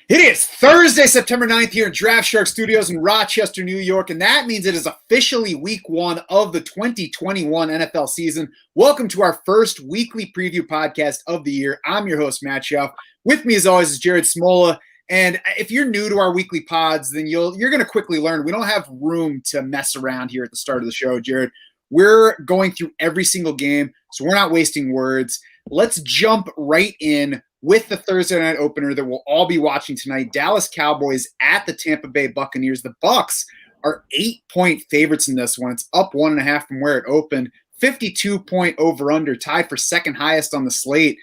It is Thursday, September 9th here in Draft Shark Studios in Rochester, New York, and that means it is officially week one of the 2021 NFL season. Welcome to our first weekly preview podcast of the year. I'm your host, Matt Schauf. With me, as always, is Jared Smola. And if you're new to our weekly pods, then you're going to quickly learn we don't have room to mess around here at the start of the show, Jared. We're going through every single game, so we're not wasting words. Let's jump right in with the Thursday night opener that we'll all be watching tonight. Dallas Cowboys at the Tampa Bay Buccaneers. The Bucs are 8-point favorites in this one. It's up 1.5 from where it opened. 52-point over-under, tied for second highest on the slate.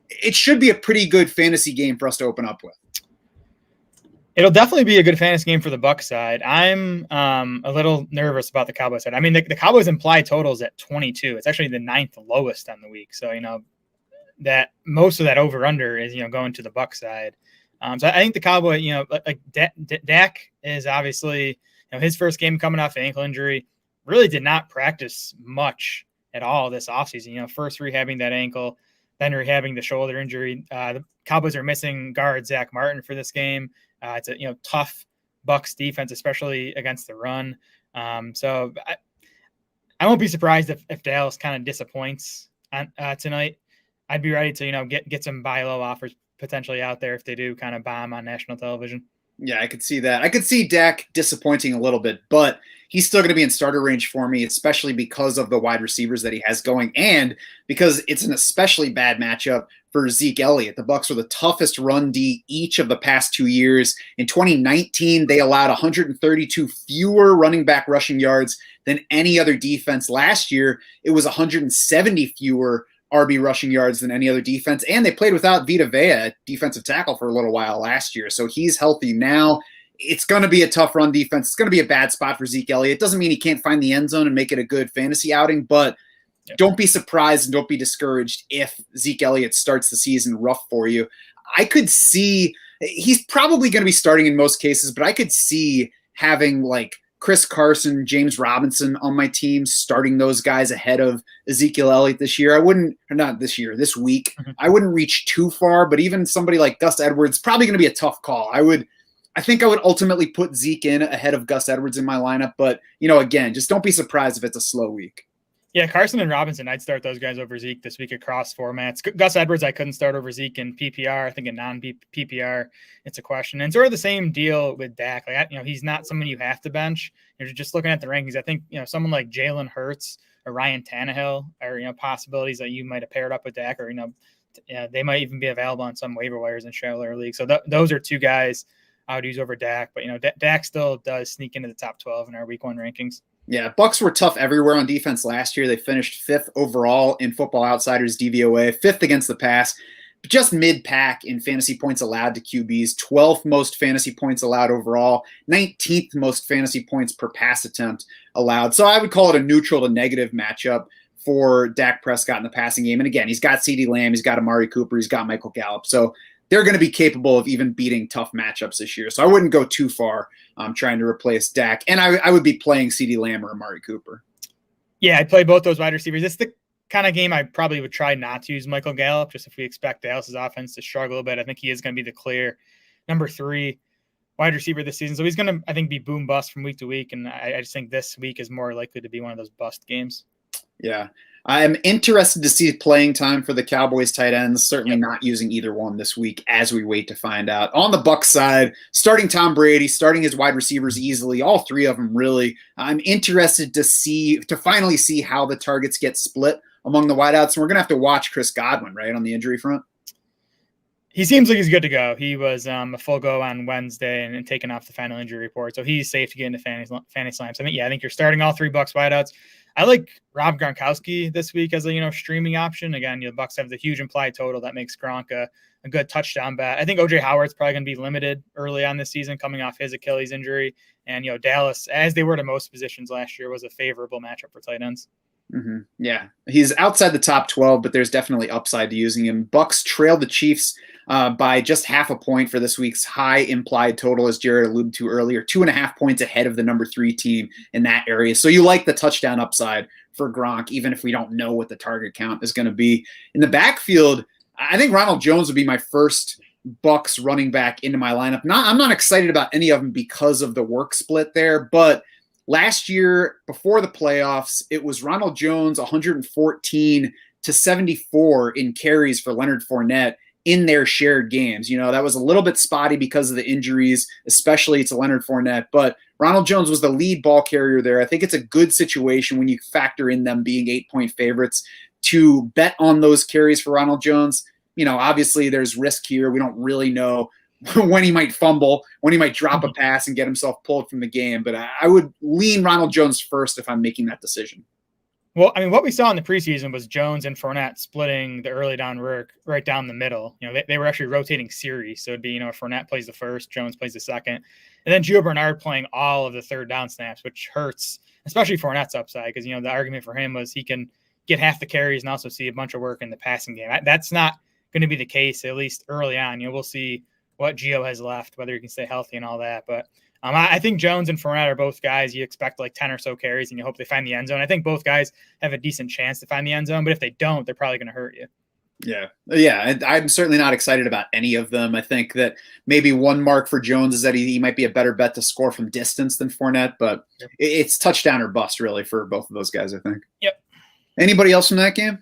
It should be a pretty good fantasy game for us to open up with. It'll definitely be a good fantasy game for the Bucs side. I'm a little nervous about the Cowboys side. I mean, the Cowboys implied totals at 22. It's actually the 9th lowest on the week. So, that most of that over under is, going to the Bucs side. So I think the Cowboy, like Dak is obviously, his first game coming off an ankle injury, really did not practice much at all this offseason. First rehabbing that ankle, then rehabbing the shoulder injury. The Cowboys are missing guard Zach Martin for this game. It's a tough Bucs defense, especially against the run. So I won't be surprised if Dallas kind of disappoints tonight. I'd be ready to, get some buy low offers potentially out there if they do kind of bomb on national television. Yeah, I could see that. I could see Dak disappointing a little bit, but he's still going to be in starter range for me, especially because of the wide receivers that he has going and because it's an especially bad matchup for Zeke Elliott. The Bucs were the toughest run D each of the past 2 years. In 2019, they allowed 132 fewer running back rushing yards than any other defense. Last year, it was 170 fewer RB rushing yards than any other defense. And they played without Vita Vea, defensive tackle, for a little while last year. So he's healthy now. It's going to be a tough run defense. It's going to be a bad spot for Zeke Elliott. It doesn't mean he can't find the end zone and make it a good fantasy outing, but don't be surprised and don't be discouraged if Zeke Elliott starts the season rough for you. I could see he's probably going to be starting in most cases, but I could see having like Chris Carson, James Robinson on my team, starting those guys ahead of Ezekiel Elliott this year. This week. I wouldn't reach too far, but even somebody like Gus Edwards, probably going to be a tough call. I think I would ultimately put Zeke in ahead of Gus Edwards in my lineup, but again, just don't be surprised if it's a slow week. Yeah, Carson and Robinson, I'd start those guys over Zeke this week across formats. Gus Edwards, I couldn't start over Zeke in PPR. I think in non-PPR, it's a question. And sort of the same deal with Dak. Like, he's not someone you have to bench. You're just looking at the rankings. I think, someone like Jalen Hurts or Ryan Tannehill are, possibilities that you might have paired up with Dak, or, they might even be available on some waiver wires in shallower leagues. So those are two guys I would use over Dak. But, Dak still does sneak into the top 12 in our week one rankings. Yeah, Bucs were tough everywhere on defense last year. They finished 5th overall in Football Outsiders DVOA, 5th against the pass, but just mid-pack in fantasy points allowed to QBs, 12th most fantasy points allowed overall, 19th most fantasy points per pass attempt allowed. So I would call it a neutral to negative matchup for Dak Prescott in the passing game. And again, he's got CeeDee Lamb, he's got Amari Cooper, he's got Michael Gallup. So they're going to be capable of even beating tough matchups this year. So I wouldn't go too far trying to replace Dak. And I would be playing CeeDee Lamb or Amari Cooper. Yeah, I'd play both those wide receivers. It's the kind of game I probably would try not to use Michael Gallup, just if we expect Dallas's offense to struggle a bit. I think he is going to be the clear number 3 wide receiver this season. So he's going to, I think, be boom bust from week to week. And I just think this week is more likely to be one of those bust games. Yeah. I'm interested to see playing time for the Cowboys tight ends, certainly not using either one this week as we wait to find out. On the Bucs side, starting Tom Brady, starting his wide receivers easily, all 3 of them really. I'm interested to finally see how the targets get split among the wideouts. And we're going to have to watch Chris Godwin, right, on the injury front. He seems like he's good to go. He was a full go on Wednesday and taken off the final injury report. So he's safe to get into fantasy slams. I think you're starting all 3 Bucs wideouts. I like Rob Gronkowski this week as a streaming option. Again, the Bucs have the huge implied total that makes Gronk a good touchdown bet. I think OJ Howard's probably going to be limited early on this season, coming off his Achilles injury. And Dallas, as they were to most positions last year, was a favorable matchup for tight ends. Mm-hmm. Yeah, he's outside the top 12, but there's definitely upside to using him. Bucs trailed the Chiefs by just 0.5 point for this week's high implied total, as Jared alluded to earlier, 2.5 points ahead of the number 3 team in that area. So you like the touchdown upside for Gronk, even if we don't know what the target count is going to be. In the backfield, I think Ronald Jones would be my first Bucks running back into my lineup. I'm not excited about any of them because of the work split there, but last year before the playoffs, it was Ronald Jones 114 to 74 in carries for Leonard Fournette in their shared games. That was a little bit spotty because of the injuries, especially to Leonard Fournette, but Ronald Jones was the lead ball carrier there. I think it's a good situation when you factor in them being 8-point favorites to bet on those carries for Ronald Jones. Obviously there's risk here. We don't really know when he might fumble, when he might drop a pass and get himself pulled from the game. But I would lean Ronald Jones first if I'm making that decision. Well, I mean, what we saw in the preseason was Jones and Fournette splitting the early down work right down the middle. They were actually rotating series. So it'd be, Fournette plays the first, Jones plays the second. And then Gio Bernard playing all of the third down snaps, which hurts, especially Fournette's upside, because, the argument for him was he can get half the carries and also see a bunch of work in the passing game. That's not going to be the case, at least early on. We'll see what Gio has left, whether he can stay healthy and all that. But I think Jones and Fournette are both guys you expect like 10 or so carries, and you hope they find the end zone. I think both guys have a decent chance to find the end zone, but if they don't, they're probably going to hurt you. Yeah. I'm certainly not excited about any of them. I think that maybe one mark for Jones is that he might be a better bet to score from distance than Fournette, but it's touchdown or bust really for both of those guys, I think. Yep. Anybody else from that game?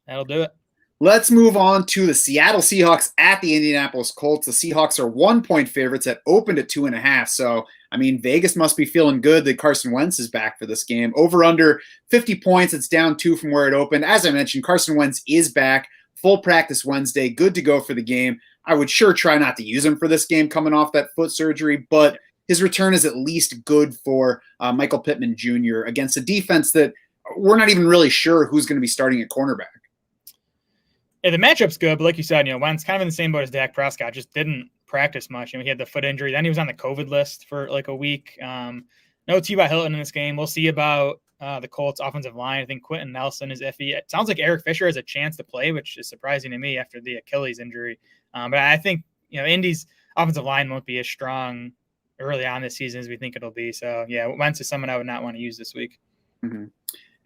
That'll do it. Let's move on to the Seattle Seahawks at the Indianapolis Colts. The Seahawks are 1-point favorites at opened at 2.5. So, Vegas must be feeling good that Carson Wentz is back for this game. Over under 50 points. It's down 2 from where it opened. As I mentioned, Carson Wentz is back. Full practice Wednesday. Good to go for the game. I would sure try not to use him for this game coming off that foot surgery, but his return is at least good for Michael Pittman Jr. against a defense that we're not even really sure who's going to be starting at cornerback. Yeah, the matchup's good, but like you said, Wentz kind of in the same boat as Dak Prescott, just didn't practice much. He had the foot injury. Then he was on the COVID list for like a week. No T.Y. Hilton in this game. We'll see about the Colts offensive line. I think Quentin Nelson is iffy. It sounds like Eric Fisher has a chance to play, which is surprising to me after the Achilles injury. But I think, Indy's offensive line won't be as strong early on this season as we think it'll be. So, yeah, Wentz is someone I would not want to use this week. Mm-hmm.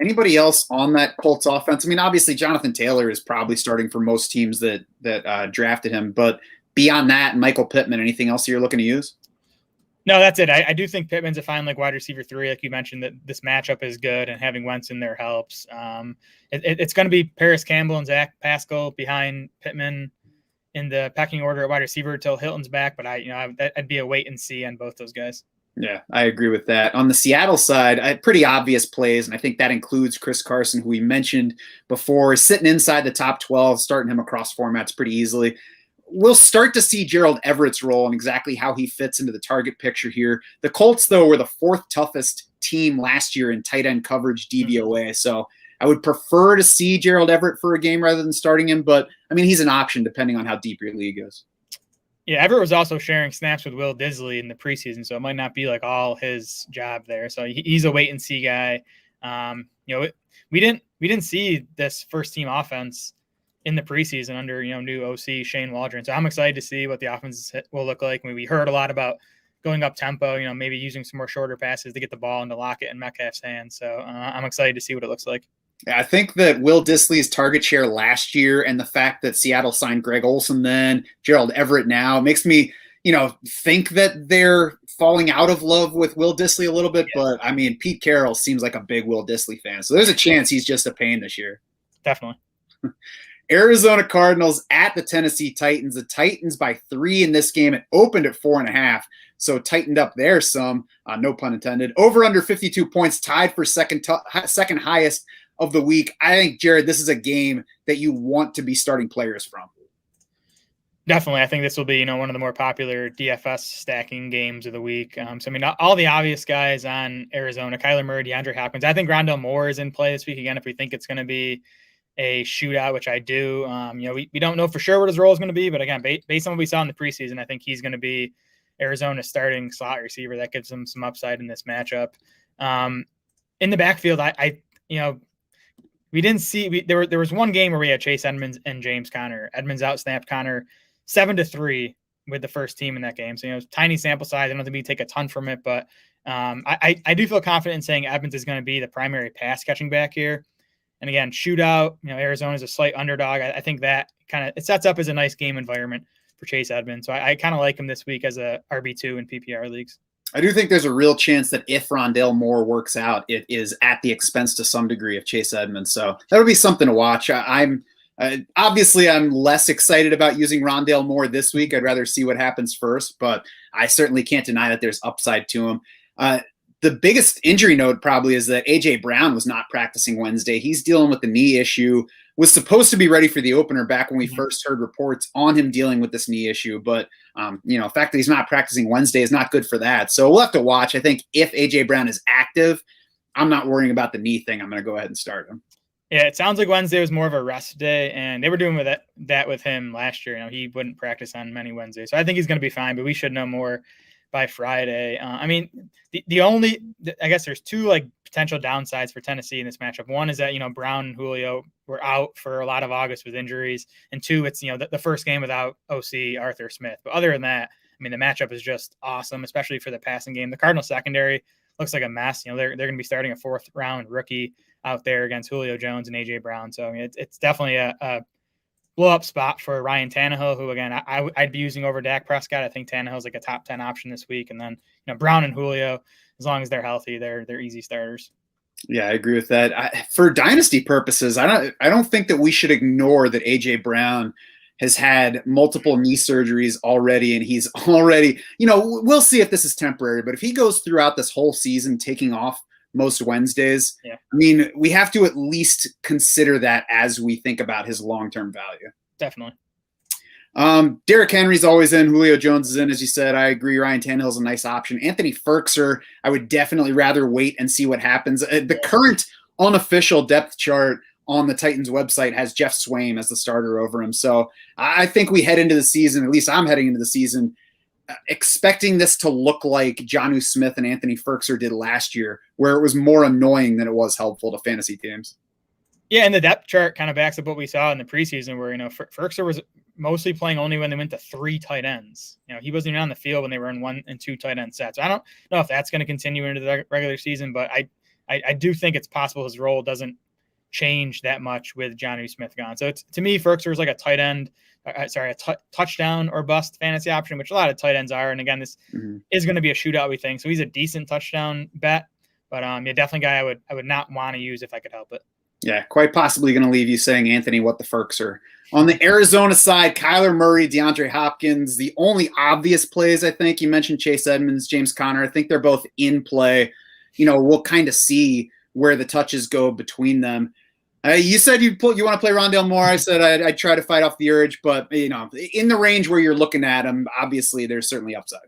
Anybody else on that Colts offense? Obviously Jonathan Taylor is probably starting for most teams that drafted him, but beyond that, Michael Pittman, anything else you're looking to use? No, that's it. I do think Pittman's a fine wide receiver 3, like you mentioned, that this matchup is good and having Wentz in there helps. It's going to be Paris Campbell and Zach Pascal behind Pittman in the pecking order at wide receiver until Hilton's back, but I'd be a wait and see on both those guys. Yeah, I agree with that. On the Seattle side, pretty obvious plays, and I think that includes Chris Carson, who we mentioned before, is sitting inside the top 12, starting him across formats pretty easily. We'll start to see Gerald Everett's role and exactly how he fits into the target picture here. The Colts, though, were the 4th toughest team last year in tight end coverage DVOA, so I would prefer to see Gerald Everett for a game rather than starting him, but, he's an option depending on how deep your league is. Yeah, Everett was also sharing snaps with Will Disley in the preseason, so it might not be like all his job there. So he's a wait and see guy. We didn't see this first team offense in the preseason under new OC Shane Waldron. So I'm excited to see what the offense will look like. We heard a lot about going up tempo, maybe using some more shorter passes to get the ball into Lockett and Metcalf's hands. So I'm excited to see what it looks like. I think that Will Disley's target share last year and the fact that Seattle signed Greg Olsen then, Gerald Everett now, makes me, think that they're falling out of love with Will Disley a little bit. Yeah. But, Pete Carroll seems like a big Will Disley fan. So there's a chance he's just a pain this year. Definitely. Arizona Cardinals at the Tennessee Titans. The Titans by 3 in this game. It opened at 4.5. So tightened up there some, no pun intended. Over under 52 points, tied for second highest of the week. I think, Jared, this is a game that you want to be starting players from. Definitely. I think this will be, one of the more popular DFS stacking games of the week. All the obvious guys on Arizona, Kyler Murray, DeAndre Hopkins. I think Ronda Moore is in play this week again if we think it's going to be a shootout, which I do. We don't know for sure what his role is going to be, but again, based on what we saw in the preseason, I think he's going to be Arizona's starting slot receiver. That gives them some upside in this matchup. In the backfield, we didn't see there was one game where we had Chase Edmonds and James Conner. Edmonds outsnapped Conner 7-3 with the first team in that game. So, tiny sample size. I don't think we take a ton from it, but I do feel confident in saying Edmonds is going to be the primary pass catching back here. And again, shootout, Arizona's a slight underdog. I think that it sets up as a nice game environment Chase Edmonds. So I kind of like him this week as a RB2 in PPR leagues. I do think there's a real chance that if Rondale Moore works out, it is at the expense to some degree of Chase Edmonds. So that'll be something to watch. I'm less excited about using Rondale Moore this week. I'd rather see what happens first, but I certainly can't deny that there's upside to him. The biggest injury note probably is that A.J. Brown was not practicing Wednesday. He's dealing with the knee issue, was supposed to be ready for the opener back when we first heard reports on him dealing with this knee issue. But, the fact that he's not practicing Wednesday is not good for that. So we'll have to watch. I think if A.J. Brown is active, I'm not worrying about the knee thing. I'm going to go ahead and start him. Yeah, it sounds like Wednesday was more of a rest day, and they were doing that with him last year. He wouldn't practice on many Wednesdays. So I think he's going to be fine, but we should know more by Friday. I guess there's two potential downsides for Tennessee in this matchup. One is that, Brown and Julio were out for a lot of August with injuries. And two, it's, the first game without OC Arthur Smith. But other than that, the matchup is just awesome, especially for the passing game. The Cardinal secondary looks like a mess. They're going to be starting a 4th round rookie out there against Julio Jones and A.J. Brown. So it's definitely a blow-up spot for Ryan Tannehill, who, again, I'd be using over Dak Prescott. I think Tannehill's like a top 10 option this week. And then, Brown and Julio, as long as they're healthy, they're easy starters. Yeah, I agree with that. For dynasty purposes, I don't think that we should ignore that A.J. Brown has had multiple knee surgeries already, and he's already, we'll see if this is temporary, but if he goes throughout this whole season taking off most Wednesdays, yeah. We have to at least consider that as we think about his long-term value. Definitely. Derrick Henry's always in. Julio Jones is in, as you said. I agree. Ryan Tannehill's a nice option. Anthony Ferkser, I would definitely rather wait and see what happens. The current unofficial depth chart on the Titans website has Jeff Swaim as the starter over him. So I think we head into the season, at least I'm heading into the season, expecting this to look like Jonnu Smith and Anthony Ferkser did last year, where it was more annoying than it was helpful to fantasy teams. Yeah, and the depth chart kind of backs up what we saw in the preseason, where Ferkser was mostly playing only when they went to 3 tight ends. He wasn't even on the field when they were in 1 and 2 tight end sets. So I don't know if that's going to continue into the regular season, but I do think it's possible his role doesn't change that much with Jonnu Smith gone. So to me, Ferkser is like a tight end. Touchdown or bust fantasy option, which a lot of tight ends are. And again, this is going to be a shootout, we think. So he's a decent touchdown bet, but definitely a guy I would not want to use if I could help it. Yeah, quite possibly going to leave you saying, Anthony, what the Ferkser. On the Arizona side, Kyler Murray, DeAndre Hopkins, the only obvious plays, I think. You mentioned Chase Edmonds, James Conner. I think they're both in play. We'll kind of see where the touches go between them. You said you want to play Rondale Moore. I said I'd try to fight off the urge, but in the range where you're looking at him, obviously there's certainly upside.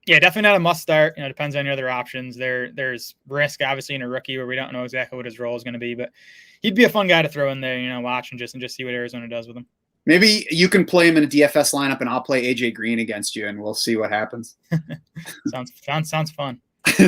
Yeah, definitely not a must start. Depends on your other options. There's risk obviously in a rookie where we don't know exactly what his role is going to be, but he'd be a fun guy to throw in there. Watch and just see what Arizona does with him. Maybe you can play him in a DFS lineup, and I'll play AJ Green against you, and we'll see what happens. Sounds fun.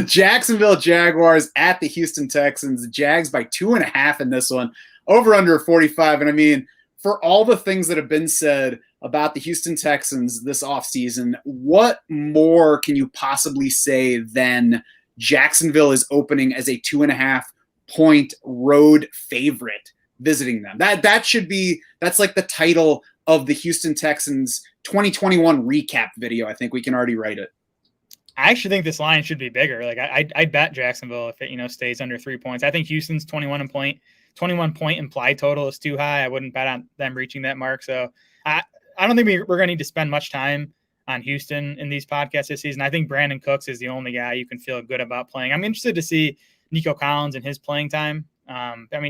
Jacksonville Jaguars at the Houston Texans. The Jags by 2.5 in this one. Over under 45. And for all the things that have been said about the Houston Texans this offseason, what more can you possibly say than Jacksonville is opening as a 2.5-point road favorite visiting them? That's like the title of the Houston Texans 2021 recap video. I think we can already write it. I actually think this line should be bigger. I'd bet Jacksonville if it stays under 3 points. I think Houston's 21 point implied total is too high. I wouldn't bet on them reaching that mark. So I don't think we're going to need to spend much time on Houston in these podcasts this season. I think Brandon Cooks is the only guy you can feel good about playing. I'm interested to see Nico Collins and his playing time.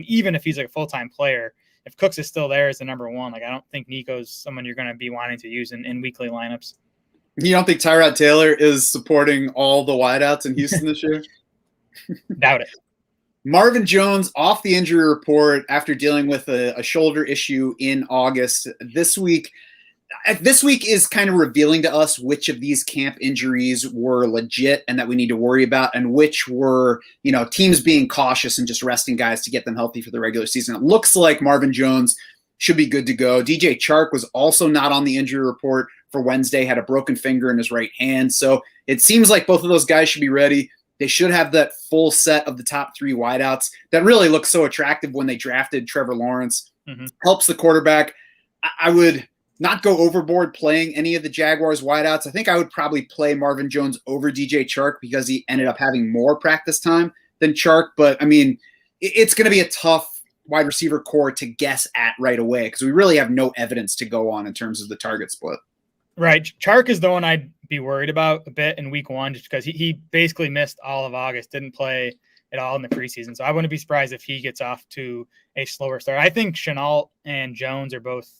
Even if he's a full-time player, if Cooks is still there as the number one, I don't think Nico's someone you're going to be wanting to use in weekly lineups. You don't think Tyrod Taylor is supporting all the wideouts in Houston this year? Doubt it. Marvin Jones off the injury report after dealing with a shoulder issue in August. This week is kind of revealing to us which of these camp injuries were legit and that we need to worry about, and which were, teams being cautious and just resting guys to get them healthy for the regular season. It looks like Marvin Jones should be good to go. DJ Chark was also not on the injury report for Wednesday, had a broken finger in his right hand. So it seems like both of those guys should be ready. They should have that full set of the top 3 wideouts that really looked so attractive when they drafted Trevor Lawrence. Helps the quarterback. I would not go overboard playing any of the Jaguars wideouts. I think I would probably play Marvin Jones over DJ Chark because he ended up having more practice time than Chark. But I mean, it's going to be a tough wide receiver core to guess at right away because we really have no evidence to go on in terms of the target split. Right. Chark is the one I'd be worried about a bit in week one, just because he basically missed all of August, didn't play at all in the preseason. So I wouldn't be surprised if he gets off to a slower start. I think Shenault and Jones are both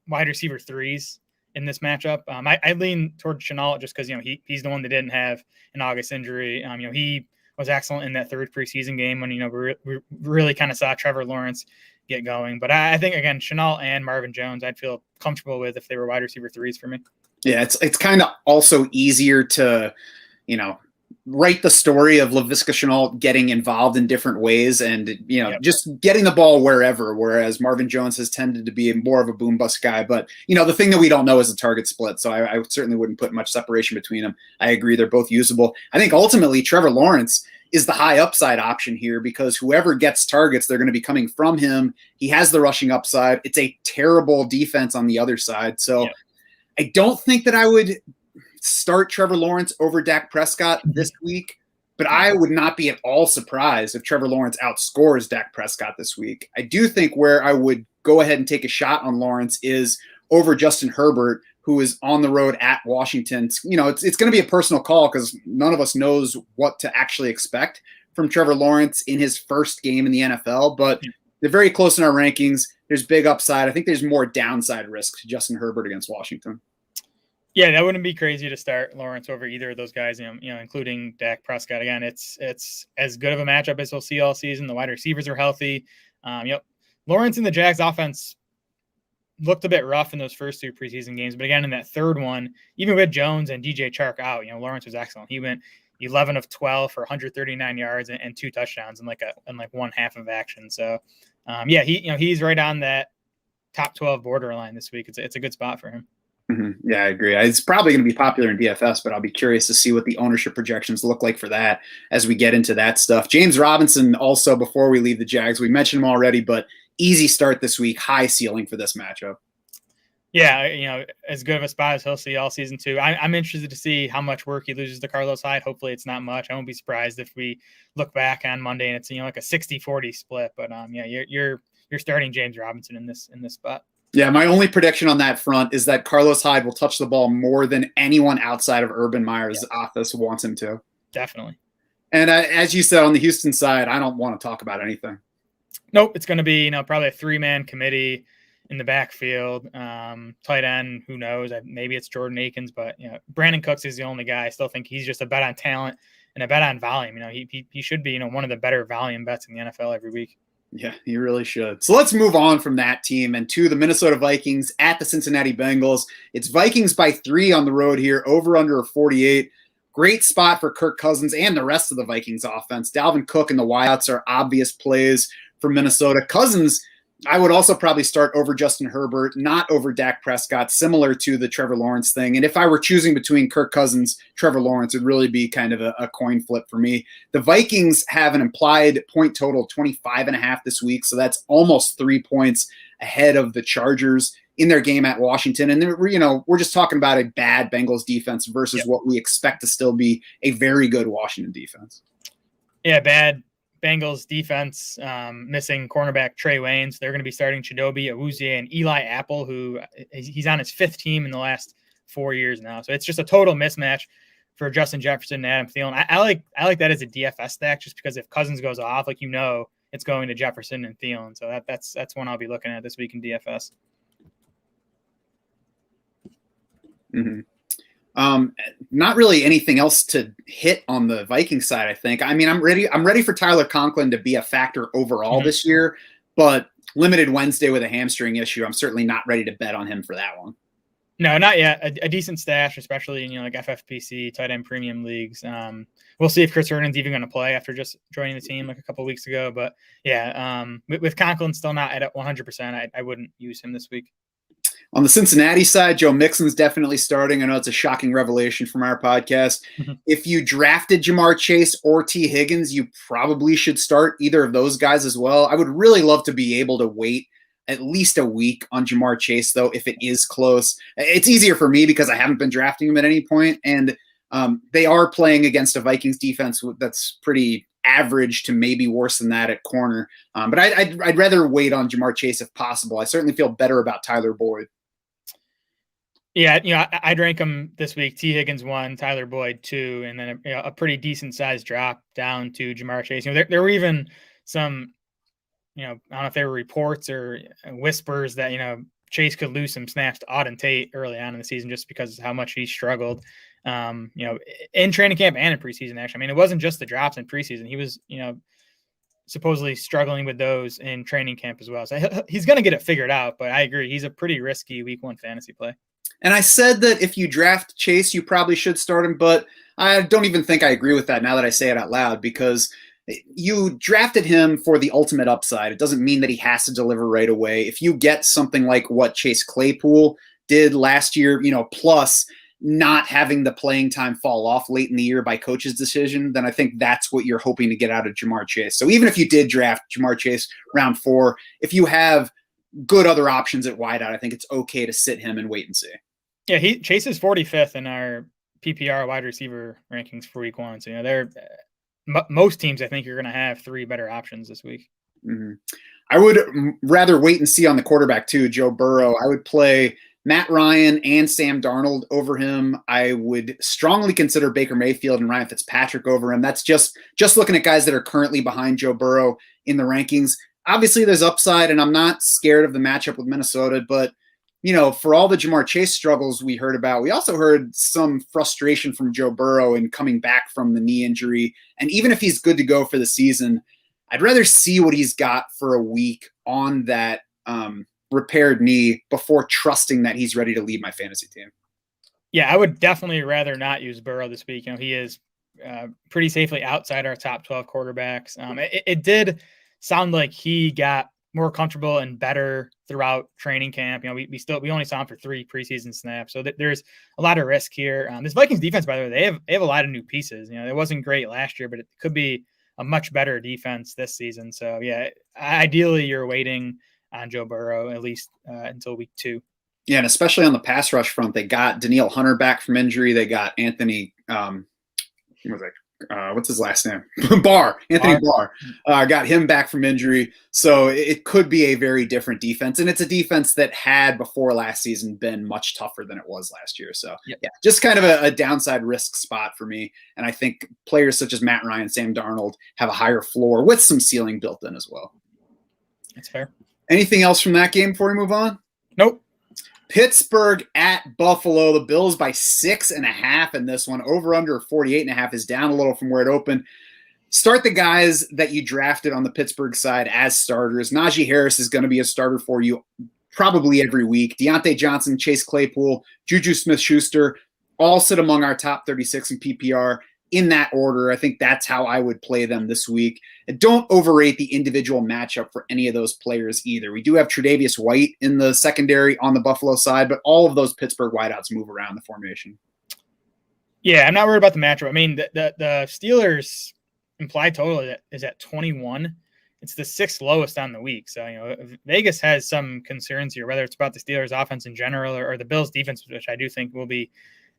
wide receiver threes in this matchup. I lean toward Shenault just because, he's the one that didn't have an August injury. He was excellent in that third preseason game when, we really kind of saw Trevor Lawrence get going. But I think, again, Shenault and Marvin Jones, I'd feel comfortable with if they were wide receiver threes for me. Yeah, it's kind of also easier to, write the story of Laviska Shenault getting involved in different ways and, just getting the ball wherever, whereas Marvin Jones has tended to be more of a boom bust guy. But, the thing that we don't know is the target split. So I certainly wouldn't put much separation between them. I agree. They're both usable. I think ultimately Trevor Lawrence is the high upside option here because whoever gets targets, they're going to be coming from him. He has the rushing upside. It's a terrible defense on the other side. So I don't think that I would start Trevor Lawrence over Dak Prescott this week, but I would not be at all surprised if Trevor Lawrence outscores Dak Prescott this week. I do think where I would go ahead and take a shot on Lawrence is over Justin Herbert, who is on the road at Washington. It's going to be a personal call because none of us knows what to actually expect from Trevor Lawrence in his first game in the NFL, but they're very close in our rankings. There's big upside. I think there's more downside risk to Justin Herbert against Washington. Yeah, that wouldn't be crazy to start Lawrence over either of those guys, including Dak Prescott. Again, it's as good of a matchup as we'll see all season. The wide receivers are healthy. Lawrence and the Jags offense looked a bit rough in those first two preseason games, but again, in that third one, even with Jones and DJ Chark out, Lawrence was excellent. He went 11 of 12 for 139 yards and 2 touchdowns in like one half of action. So, he's right on that top 12 borderline this week. It's a good spot for him. Mm-hmm. Yeah, I agree. It's probably going to be popular in DFS, but I'll be curious to see what the ownership projections look like for that as we get into that stuff. James Robinson also, before we leave the Jags, we mentioned him already, but easy start this week, high ceiling for this matchup. Yeah, as good of a spot as he'll see all season too. I'm interested to see how much work he loses to Carlos Hyde. Hopefully it's not much. I won't be surprised if we look back on Monday and it's like a 60-40 split. But you're starting James Robinson in this spot. Yeah, my only prediction on that front is that Carlos Hyde will touch the ball more than anyone outside of Urban Meyer's office wants him to. Definitely. And as you said, on the Houston side, I don't want to talk about anything. Nope, it's going to be probably a 3-man committee in the backfield. Tight end, who knows? Maybe it's Jordan Akins, but Brandon Cooks is the only guy. I still think he's just a bet on talent and a bet on volume. He should be one of the better volume bets in the NFL every week. Yeah, he really should. So let's move on from that team and to the Minnesota Vikings at the Cincinnati Bengals. It's Vikings by 3 on the road here, over under 48. Great spot for Kirk Cousins and the rest of the Vikings offense. Dalvin Cook and the wideouts are obvious plays for Minnesota. Cousins, I would also probably start over Justin Herbert, not over Dak Prescott, similar to the Trevor Lawrence thing. And if I were choosing between Kirk Cousins, Trevor Lawrence, it would really be kind of a coin flip for me. The Vikings have an implied point total of 25.5 this week, so that's almost 3 points ahead of the Chargers in their game at Washington. And we're just talking about a bad Bengals defense versus what we expect to still be a very good Washington defense. Yeah, bad Bengals defense, missing cornerback Trey Waynes. They're going to be starting Chidobe Awuzie and Eli Apple, who he's on his 5th team in the last 4 years now. So it's just a total mismatch for Justin Jefferson and Adam Thielen. I like that as a DFS stack just because if Cousins goes off, it's going to Jefferson and Thielen. So that's one I'll be looking at this week in DFS. Mm-hmm. Not really anything else to hit on the Viking side, I think. I mean, I'm ready for Tyler Conklin to be a factor overall this year, but limited Wednesday with a hamstring issue. I'm certainly not ready to bet on him for that one. No, not yet. A decent stash, especially in like FFPC, tight end premium leagues. We'll see if Chris Herndon's even going to play after just joining the team like a couple of weeks ago. But with Conklin still not at 100%, I wouldn't use him this week. On the Cincinnati side, Joe Mixon's definitely starting. I know it's a shocking revelation from our podcast. Mm-hmm. If you drafted Jamar Chase or T. Higgins, you probably should start either of those guys as well. I would really love to be able to wait at least a week on Jamar Chase, though, if it is close. It's easier for me because I haven't been drafting him at any point, and they are playing against a Vikings defense that's pretty average to maybe worse than that at corner. But I'd rather wait on Jamar Chase if possible. I certainly feel better about Tyler Boyd. Yeah, I'd rank him this week. T. Higgins 1, Tyler Boyd 2, and then a pretty decent sized drop down to Jamar Chase. There were even some, I don't know if there were reports or whispers that Chase could lose some snaps to Auden Tate early on in the season just because of how much he struggled. In training camp and in preseason. Actually, I mean, it wasn't just the drops in preseason. He was, supposedly struggling with those in training camp as well. So he's going to get it figured out. But I agree, he's a pretty risky week 1 fantasy play. And I said that if you draft Chase, you probably should start him, but I don't even think I agree with that now that I say it out loud, because you drafted him for the ultimate upside. It doesn't mean that he has to deliver right away. If you get something like what Chase Claypool did last year, plus not having the playing time fall off late in the year by coach's decision, then I think that's what you're hoping to get out of Jamar Chase. So even if you did draft Jamar Chase round 4, if you have good other options at wideout, I think it's okay to sit him and wait and see. Yeah, Chase is 45th in our PPR wide receiver rankings for week 1. So, they're most teams, I think, you're going to have 3 better options this week. Mm-hmm. I would rather wait and see on the quarterback too, Joe Burrow. I would play Matt Ryan and Sam Darnold over him. I would strongly consider Baker Mayfield and Ryan Fitzpatrick over him. That's just looking at guys that are currently behind Joe Burrow in the rankings. Obviously, there's upside, and I'm not scared of the matchup with Minnesota, but for all the Jamar Chase struggles we heard about, we also heard some frustration from Joe Burrow in coming back from the knee injury. And even if he's good to go for the season, I'd rather see what he's got for a week on that repaired knee before trusting that he's ready to lead my fantasy team. Yeah, I would definitely rather not use Burrow this week. He is pretty safely outside our top 12 quarterbacks. It did sound like he got more comfortable and better throughout training camp. We only saw him for 3 preseason snaps, so there's a lot of risk here. This Vikings defense, by the way, they have a lot of new pieces. It wasn't great last year, but it could be a much better defense this season. So yeah, ideally you're waiting on Joe Burrow at least until week 2. Yeah, and especially on the pass rush front, they got Danielle Hunter back from injury. They got Anthony. What's his last name? Anthony Barr. Got him back from injury. So it could be a very different defense. And it's a defense that had before last season been much tougher than it was last year. So yeah, just kind of a downside risk spot for me. And I think players such as Matt Ryan, Sam Darnold have a higher floor with some ceiling built in as well. That's fair. Anything else from that game before we move on? Nope. Pittsburgh at Buffalo. The Bills by 6.5 in this one. Over under 48.5 is down a little from where it opened. Start the guys that you drafted on the Pittsburgh side as starters. Najee Harris is going to be a starter for you probably every week. Deontay Johnson, Chase Claypool, Juju Smith-Schuster all sit among our top 36 in PPR. In that order, I think that's how I would play them this week. And don't overrate the individual matchup for any of those players either. We do have Tre'Davious White in the secondary on the Buffalo side, but all of those Pittsburgh wideouts move around the formation. Yeah, I'm not worried about the matchup. I mean, the Steelers implied total is at 21. It's the 6th lowest on the week. So, Vegas has some concerns here, whether it's about the Steelers offense in general or the Bills defense, which I do think will be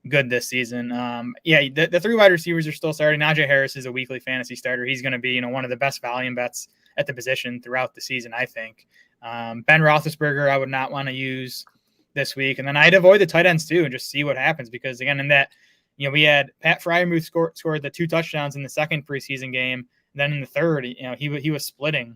good this season. The 3 wide receivers are still starting. Najee Harris is a weekly fantasy starter. He's going to be, one of the best volume bets at the position throughout the season, I think. Ben Roethlisberger, I would not want to use this week. And then I'd avoid the tight ends too and just see what happens, because again, in that, we had Pat Freiermuth scored the 2 touchdowns in the second preseason game. And then in the third, he was splitting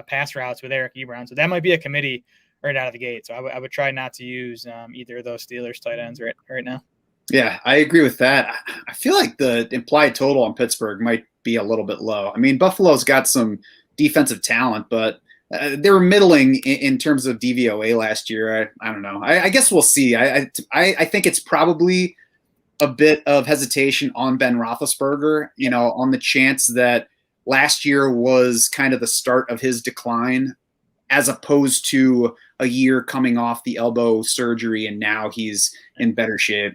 pass routes with Eric Ebron. So that might be a committee right out of the gate. So I would try not to use either of those Steelers tight ends right now. Yeah, I agree with that. I feel like the implied total on Pittsburgh might be a little bit low. I mean, Buffalo's got some defensive talent, but they were middling in terms of DVOA last year. I don't know. I guess we'll see. I think it's probably a bit of hesitation on Ben Roethlisberger, on the chance that last year was kind of the start of his decline, as opposed to a year coming off the elbow surgery and now he's in better shape.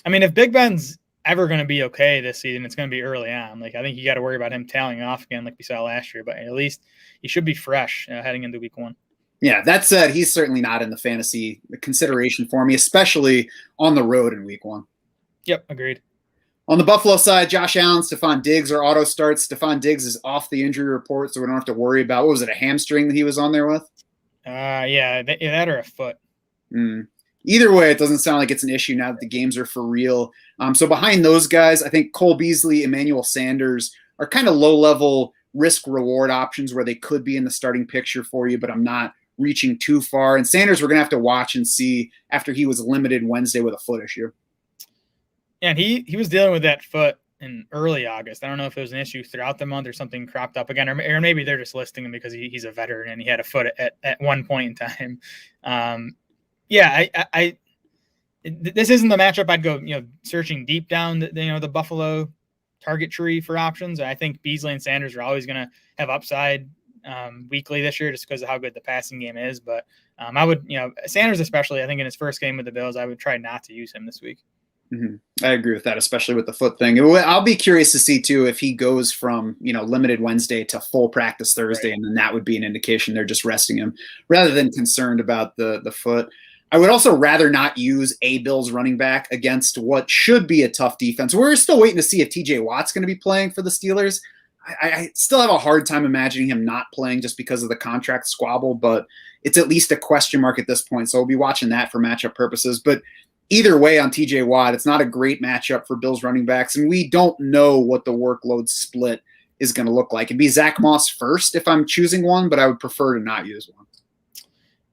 I mean, if Big Ben's ever going to be okay this season, it's going to be early on. I think you got to worry about him tailing off again like we saw last year, but at least he should be fresh heading into week 1. Yeah, that said, he's certainly not in the fantasy consideration for me, especially on the road in week 1. Yep, agreed. On the Buffalo side, Josh Allen, Stephon Diggs are auto starts. Stephon Diggs is off the injury report, so we don't have to worry about, what was it, a hamstring that he was on there with? Yeah, that or a foot. Either way, it doesn't sound like it's an issue now that the games are for real. So behind those guys, I think Cole Beasley, Emmanuel Sanders are kind of low-level risk-reward options where they could be in the starting picture for you, but I'm not reaching too far. And Sanders, we're going to have to watch and see after he was limited Wednesday with a foot issue. Yeah, and he was dealing with that foot in early August. I don't know if it was an issue throughout the month or something cropped up again, or maybe they're just listing him because he's a veteran and he had a foot at one point in time. This isn't the matchup I'd go, searching deep down the Buffalo target tree for options. I think Beasley and Sanders are always going to have upside weekly this year just because of how good the passing game is. But I would, Sanders especially, I think in his first game with the Bills, I would try not to use him this week. Mm-hmm. I agree with that, especially with the foot thing. I'll be curious to see too if he goes from limited Wednesday to full practice Thursday, right. And then that would be an indication they're just resting him rather than concerned about the foot. I would also rather not use a Bills running back against what should be a tough defense. We're still waiting to see if TJ Watt's going to be playing for the Steelers. I still have a hard time imagining him not playing just because of the contract squabble, but it's at least a question mark at this point. So we'll be watching that for matchup purposes. But either way on TJ Watt, it's not a great matchup for Bills running backs, and we don't know what the workload split is going to look like. It'd be Zach Moss first if I'm choosing one, but I would prefer to not use one.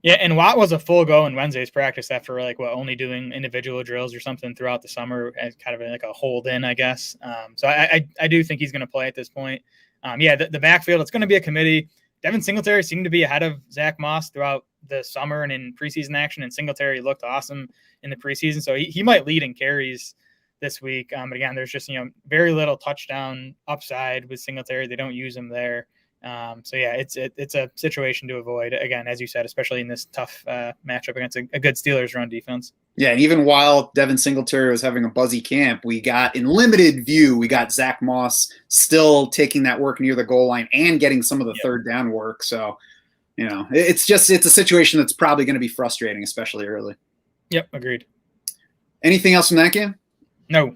Yeah, and Watt was a full go in Wednesday's practice after only doing individual drills or something throughout the summer as kind of like a hold in, I guess. So I do think he's going to play at this point. The backfield, it's going to be a committee. Devin Singletary seemed to be ahead of Zach Moss throughout the summer and in preseason action, and Singletary looked awesome in the preseason. So he might lead in carries this week. But again, there's just, very little touchdown upside with Singletary. They don't use him there. It's a situation to avoid, again, as you said, especially in this tough matchup against a good Steelers run defense. Yeah, and even while Devin Singletary was having a buzzy camp, we got Zach Moss still taking that work near the goal line and getting some of the third down work. So, it's a situation that's probably going to be frustrating, especially early. Yep, agreed. Anything else from that game? No.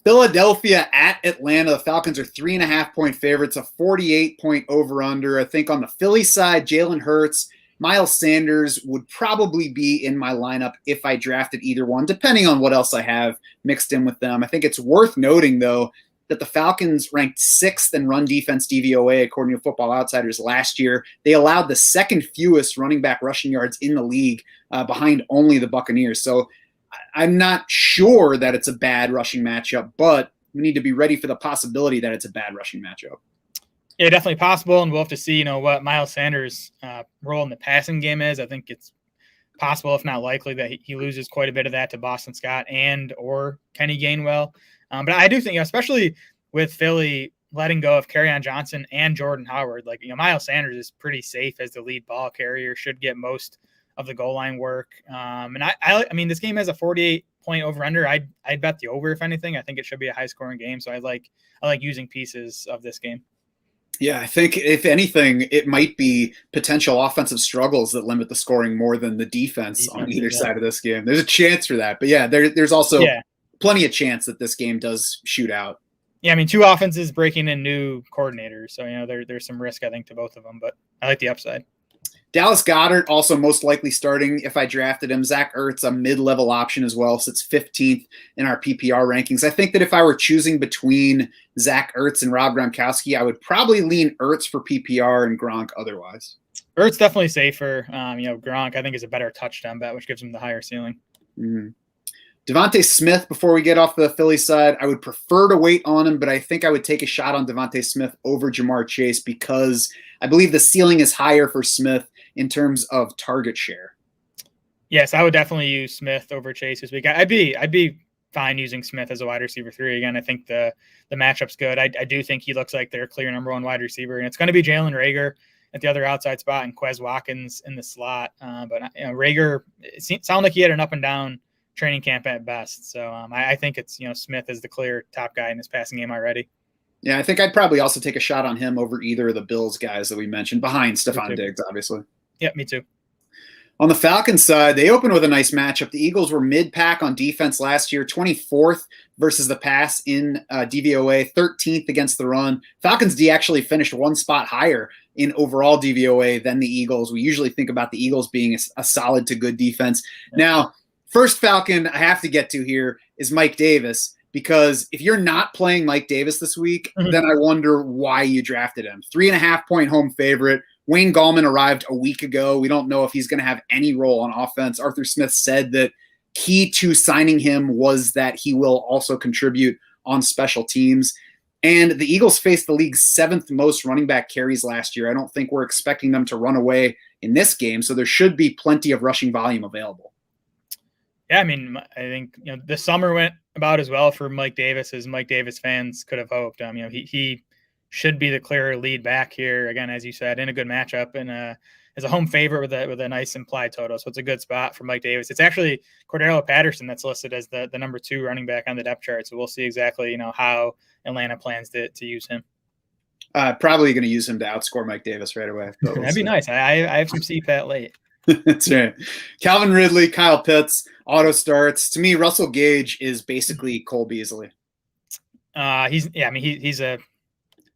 Philadelphia at Atlanta. The Falcons are 3.5-point favorites, a 48-point over-under. I think on the Philly side, Jalen Hurts, Miles Sanders would probably be in my lineup if I drafted either one, depending on what else I have mixed in with them. I think it's worth noting, though, that the Falcons ranked 6th in run defense DVOA, according to Football Outsiders last year. They allowed the second fewest running back rushing yards in the league behind only the Buccaneers. So I'm not sure that it's a bad rushing matchup, but we need to be ready for the possibility that it's a bad rushing matchup. Yeah, definitely possible, and we'll have to see, what Miles Sanders' role in the passing game is. I think it's possible, if not likely, that he loses quite a bit of that to Boston Scott or Kenny Gainwell. But I do think, especially with Philly letting go of Kerryon Johnson and Jordan Howard, Miles Sanders is pretty safe as the lead ball carrier, should get most of the goal line work. And I mean, this game has a 48-point over-under. I'd bet the over, if anything. I think it should be a high-scoring game. So I like using pieces of this game. Yeah, I think if anything, it might be potential offensive struggles that limit the scoring more than the defense on either side of this game. There's a chance for that. But yeah, there's also plenty of chance that this game does shoot out. Yeah, I mean, two offenses breaking in new coordinators. So, there's some risk, I think, to both of them. But I like the upside. Dallas Goedert also most likely starting if I drafted him. Zach Ertz, a mid-level option as well, sits 15th in our PPR rankings. I think that if I were choosing between Zach Ertz and Rob Gronkowski, I would probably lean Ertz for PPR and Gronk otherwise. Ertz definitely safer. Gronk, I think, is a better touchdown bet, which gives him the higher ceiling. Mm-hmm. Devontae Smith, before we get off the Philly side, I would prefer to wait on him, but I think I would take a shot on Devontae Smith over Jamar Chase because I believe the ceiling is higher for Smith in terms of target share. Yes, I would definitely use Smith over Chase this week. I'd be fine using Smith as a wide receiver 3. Again, I think the matchup's good. I do think he looks like their clear number 1 wide receiver, and it's going to be Jalen Reagor at the other outside spot and Quez Watkins in the slot. But Reagor, it sounded like he had an up and down training camp at best. So I think it's, Smith is the clear top guy in this passing game already. Yeah, I think I'd probably also take a shot on him over either of the Bills guys that we mentioned, behind Stephon Diggs, obviously. Yeah, me too. On the Falcons side, they opened with a nice matchup. The Eagles were mid-pack on defense last year, 24th versus the pass in DVOA, 13th against the run. Falcons D actually finished one spot higher in overall DVOA than the Eagles. We usually think about the Eagles being a solid to good defense. Now, first Falcon I have to get to here is Mike Davis, because if you're not playing Mike Davis this week, then I wonder why you drafted him. 3.5-point home favorite. Wayne Gallman arrived a week ago. We don't know if he's going to have any role on offense. Arthur Smith said that key to signing him was that he will also contribute on special teams. And the Eagles faced the league's 7th most running back carries last year. I don't think we're expecting them to run away in this game, so there should be plenty of rushing volume available. Yeah, I mean, I think the summer went about as well for Mike Davis as Mike Davis fans could have hoped. He should be the clear lead back here again, as you said, in a good matchup and as a home favorite with a nice implied total. So it's a good spot for Mike Davis. It's actually Cordero Patterson that's listed as the number 2 running back on the depth chart. So we'll see exactly how Atlanta plans to use him. Probably going to use him to outscore Mike Davis right away. That'd be nice. I have some CPAT late. That's right. Calvin Ridley, Kyle Pitts, auto starts. To me, Russell Gage is basically Cole Beasley. He's a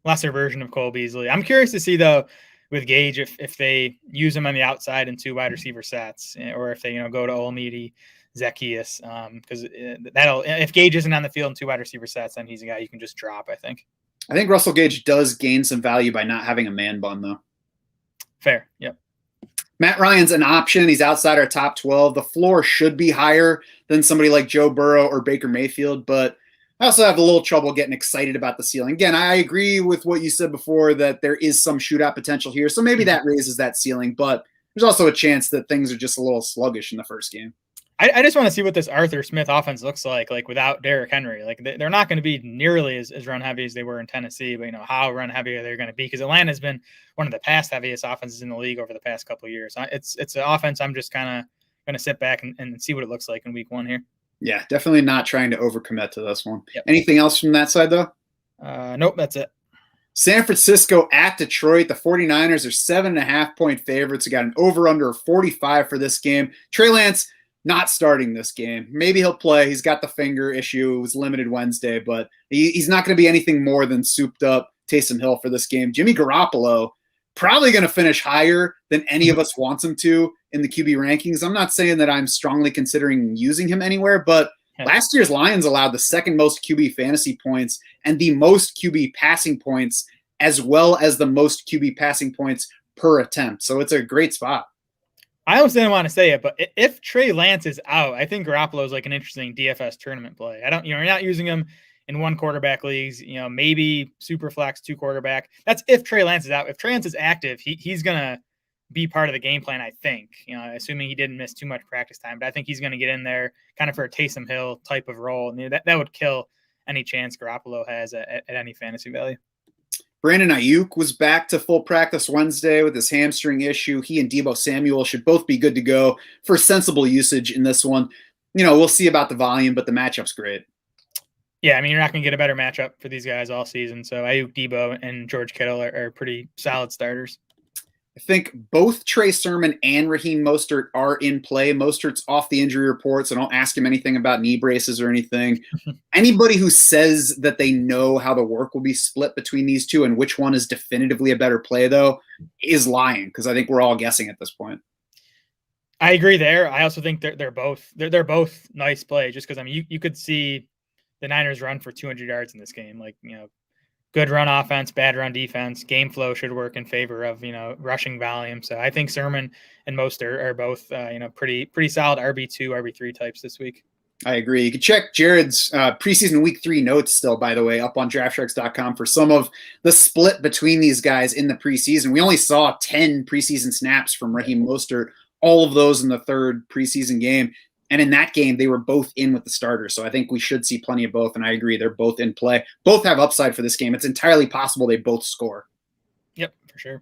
lesser version of Cole Beasley. I'm curious to see though with Gage if they use him on the outside in 2 wide receiver sets, or if they go to Olamide, Zacchaeus, because if Gage isn't on the field in 2 wide receiver sets, then he's a guy you can just drop. I think Russell Gage does gain some value by not having a man bun though. Fair. Yep. Matt Ryan's an option. He's outside our top 12. The floor should be higher than somebody like Joe Burrow or Baker Mayfield, but I also have a little trouble getting excited about the ceiling. Again, I agree with what you said before that there is some shootout potential here, so maybe that raises that ceiling, but there's also a chance that things are just a little sluggish in the first game. I just want to see what this Arthur Smith offense looks like without Derrick Henry. They're not going to be nearly as run heavy as they were in Tennessee, but how run heavy are they going to be? Because Atlanta's been one of the past heaviest offenses in the league over the past couple of years. It's an offense I'm just kind of going to sit back and see what it looks like in week 1 here. Yeah, definitely not trying to overcommit to this one. Yep. Anything else from that side, though? Nope, that's it. San Francisco at Detroit. The 49ers are 7.5-point favorites. We got an over-under of 45 for this game. Trey Lance not starting this game. Maybe he'll play. He's got the finger issue. It was limited Wednesday, but he's not going to be anything more than souped up Taysom Hill for this game. Jimmy Garoppolo probably going to finish higher than any of us wants him to in the QB rankings. I'm not saying that I'm strongly considering using him anywhere, but last year's Lions allowed the 2nd most QB fantasy points and the most QB passing points, as well as the most QB passing points per attempt. So it's a great spot. I almost didn't want to say it, but if Trey Lance is out, I think Garoppolo is like an interesting DFS tournament play. You're not using him in 1 quarterback leagues, maybe super flex 2 quarterback. That's if Trey Lance is out. If Trey Lance is active, he's going to be part of the game plan, I think, assuming he didn't miss too much practice time, but I think he's going to get in there kind of for a Taysom Hill type of role. And that would kill any chance Garoppolo has at any fantasy value. Brandon Ayuk was back to full practice Wednesday with his hamstring issue. He and Deebo Samuel should both be good to go for sensible usage in this one. We'll see about the volume, but the matchup's great. Yeah, you're not going to get a better matchup for these guys all season. So Ayuk, Deebo, and George Kittle are pretty solid starters. I think both Trey Sermon and Raheem Mostert are in play. Mostert's off the injury report, so don't ask him anything about knee braces or anything. Anybody who says that they know how the work will be split between these two and which one is definitively a better play, though, is lying, because I think we're all guessing at this point. I agree there. I also think they're both nice plays, just because you could see the Niners run for 200 yards in this game. Good run offense, bad run defense. Game flow should work in favor of, rushing volume. So I think Sermon and Mostert are both, pretty solid RB2, RB3 types this week. I agree. You can check Jared's preseason week 3 notes still, by the way, up on DraftSharks.com for some of the split between these guys in the preseason. We only saw 10 preseason snaps from Raheem Mostert, all of those in the 3rd preseason game. And in that game, they were both in with the starters. So I think we should see plenty of both. And I agree, they're both in play. Both have upside for this game. It's entirely possible they both score. Yep, for sure.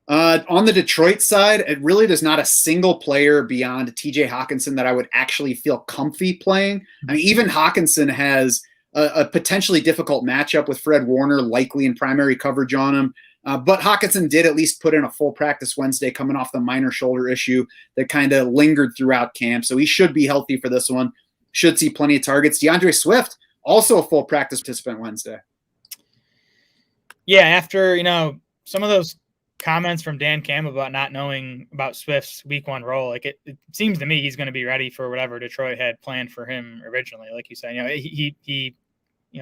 On the Detroit side, it really there's not a single player beyond TJ Hawkinson that I would actually feel comfy playing. Even Hawkinson has a potentially difficult matchup with Fred Warner, likely in primary coverage on him. But Hockenson did at least put in a full practice Wednesday coming off the minor shoulder issue that kind of lingered throughout camp. So he should be healthy for this one. Should see plenty of targets. DeAndre Swift, also a full practice participant Wednesday. Yeah, after, some of those comments from Dan Campbell about not knowing about Swift's week 1 role, like it seems to me he's going to be ready for whatever Detroit had planned for him originally. Like you said, he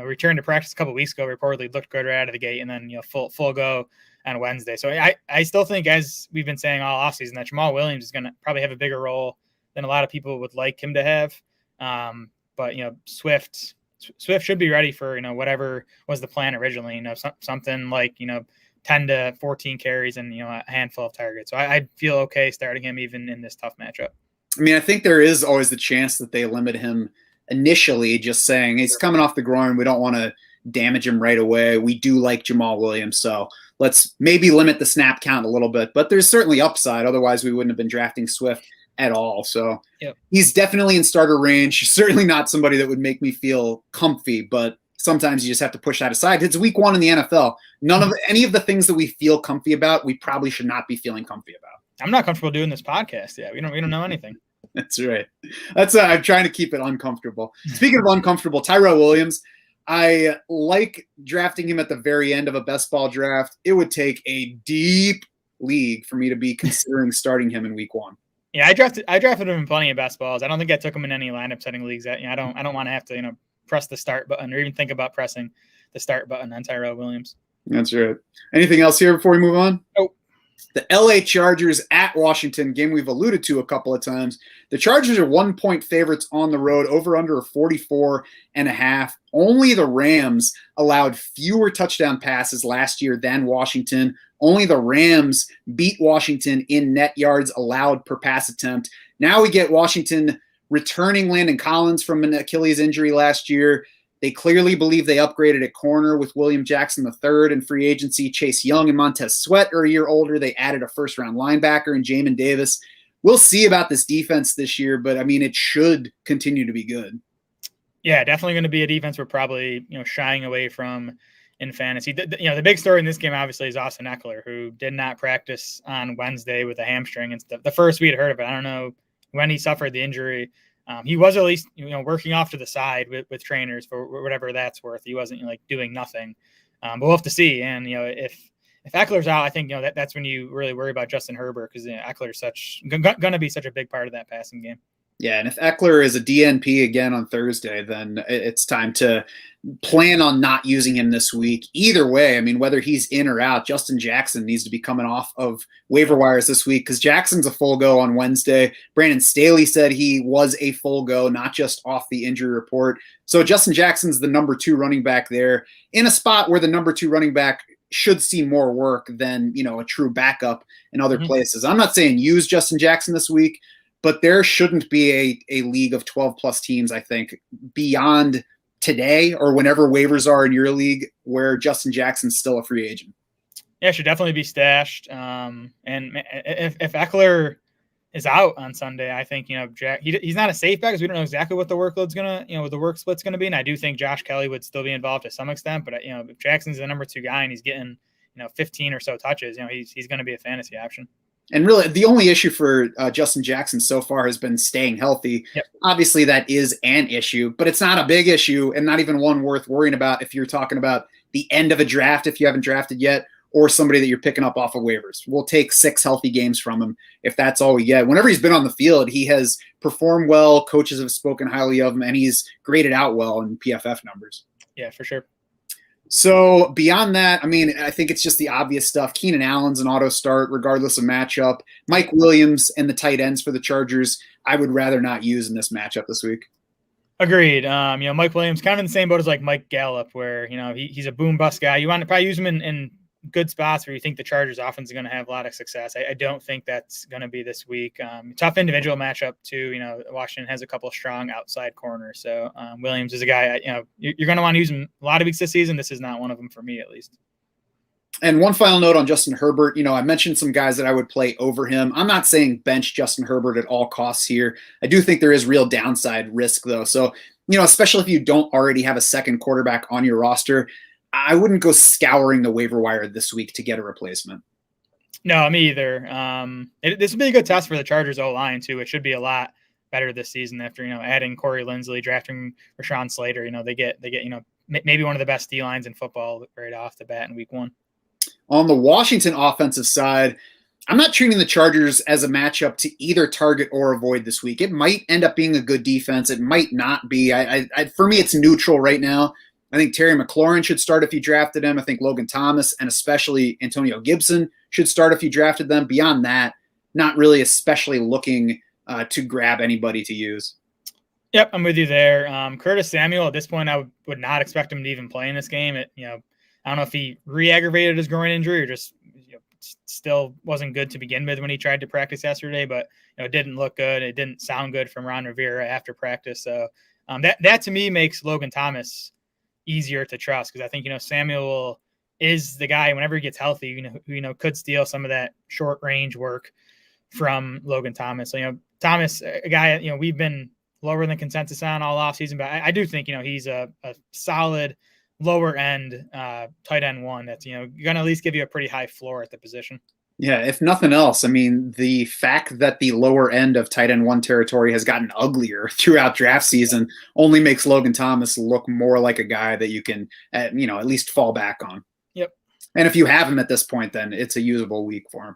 returned to practice a couple of weeks ago, reportedly looked good right out of the gate, and then full go on Wednesday. So I still think, as we've been saying all offseason, that Jamal Williams is going to probably have a bigger role than a lot of people would like him to have. But Swift should be ready for whatever was the plan originally. Something like 10 to 14 carries and a handful of targets. So I feel okay starting him even in this tough matchup. I mean, I think there is always the chance that they limit him initially, just saying he's coming off the groin. We don't want to damage him right away. We do like Jamal Williams, so let's maybe limit the snap count a little bit. But there's certainly upside. Otherwise, we wouldn't have been drafting Swift at all. So He's definitely in starter range. Certainly not somebody that would make me feel comfy, but sometimes you just have to push that aside. It's week 1 in the NFL. None of any of the things that we feel comfy about, we probably should not be feeling comfy about. I'm not comfortable doing this podcast yet. We don't know anything. That's right. I'm trying to keep it uncomfortable. Speaking of uncomfortable, Tyro Williams, I like drafting him at the very end of a best ball draft. It would take a deep league for me to be considering starting him in week 1. Yeah, I drafted him in plenty of best balls. I don't think I took him in any lineup setting leagues. I don't want to have to press the start button or even think about pressing the start button on Tyro Williams. That's right. Anything else here before we move on? Nope. The LA Chargers at Washington, game we've alluded to a couple of times. The Chargers are 1-point favorites on the road, over under 44.5. Only the Rams allowed fewer touchdown passes last year than Washington. Only the Rams beat Washington in net yards allowed per pass attempt. Now we get Washington returning Landon Collins from an Achilles injury last year. They clearly believe they upgraded at corner with William Jackson III in free agency. Chase Young and Montez Sweat are a year older. They added a first-round linebacker in Jamin Davis. We'll see about this defense this year, but, I mean, it should continue to be good. Yeah, definitely going to be a defense we're probably shying away from in fantasy. The big story in this game, obviously, is Austin Eckler, who did not practice on Wednesday with a hamstring. It's the first we had heard of it. I don't know when he suffered the injury. He was at least, working off to the side with trainers for whatever that's worth. He wasn't doing nothing, but we'll have to see. And if Eckler's out, I think that's when you really worry about Justin Herbert, because Eckler's going to be such a big part of that passing game. Yeah, and if Eckler is a DNP again on Thursday, then it's time to plan on not using him this week. Either way, I mean, whether he's in or out, Justin Jackson needs to be coming off of waiver wires this week, because Jackson's a full go on Wednesday. Brandon Staley said he was a full go, not just off the injury report. So Justin Jackson's the number 2 running back there in a spot where the number 2 running back should see more work than, a true backup in other places. I'm not saying use Justin Jackson this week, but there shouldn't be a league of 12-plus teams, I think, beyond today or whenever waivers are in your league where Justin Jackson's still a free agent. Yeah, should definitely be stashed. And if Eckler is out on Sunday, I think, he's not a safe bet because we don't know exactly what the workload's going to, what the work split's going to be. And I do think Josh Kelly would still be involved to some extent. But, if Jackson's the number 2 guy and he's getting, 15 or so touches, he's going to be a fantasy option. And really, the only issue for Justin Jackson so far has been staying healthy. Yep. Obviously, that is an issue, but it's not a big issue and not even one worth worrying about if you're talking about the end of a draft, if you haven't drafted yet, or somebody that you're picking up off of waivers. We'll take 6 healthy games from him if that's all we get. Whenever he's been on the field, he has performed well. Coaches have spoken highly of him, and he's graded out well in PFF numbers. Yeah, for sure. So beyond that, I mean, I think it's just the obvious stuff. Keenan Allen's an auto start regardless of matchup. Mike Williams and the tight ends for the Chargers, I would rather not use in this matchup this week. Agreed. Mike Williams kind of in the same boat as like Mike Gallup, where, he's a boom bust guy. You want to probably use him in good spots where you think the Chargers offense is going to have a lot of success. I don't think that's going to be this week. Tough individual matchup too. Washington has a couple of strong outside corners. So Williams is a guy, you're going to want to use him a lot of weeks this season. This is not one of them for me, at least. And one final note on Justin Herbert. I mentioned some guys that I would play over him. I'm not saying bench Justin Herbert at all costs here. I do think there is real downside risk though. So, especially if you don't already have a second quarterback on your roster, I wouldn't go scouring the waiver wire this week to get a replacement. No, me either. This would be a good test for the Chargers O-line too. It should be a lot better this season after, adding Corey Linsley, drafting Rashawn Slater. They get maybe one of the best D-lines in football right off the bat in week 1. On the Washington offensive side, I'm not treating the Chargers as a matchup to either target or avoid this week. It might end up being a good defense. It might not be. For me, it's neutral right now. I think Terry McLaurin should start if you drafted him. I think Logan Thomas and especially Antonio Gibson should start if you drafted them. Beyond that, not really especially looking to grab anybody to use. Yep, I'm with you there. Curtis Samuel, at this point, I would not expect him to even play in this game. I don't know if he re-aggravated his groin injury or just still wasn't good to begin with when he tried to practice yesterday, but it didn't look good. It didn't sound good from Ron Rivera after practice. So that to me makes Logan Thomas easier to trust, because I think Samuel is the guy whenever he gets healthy, who could steal some of that short range work from Logan Thomas. So Thomas, a guy we've been lower than consensus on all offseason, but I do think he's a solid lower end tight end one that's going to at least give you a pretty high floor at the position. Yeah, if nothing else, I mean, the fact that the lower end of tight end 1 territory has gotten uglier throughout draft season only makes Logan Thomas look more like a guy that you can at least fall back on. Yep. And if you have him at this point, then it's a usable week for him.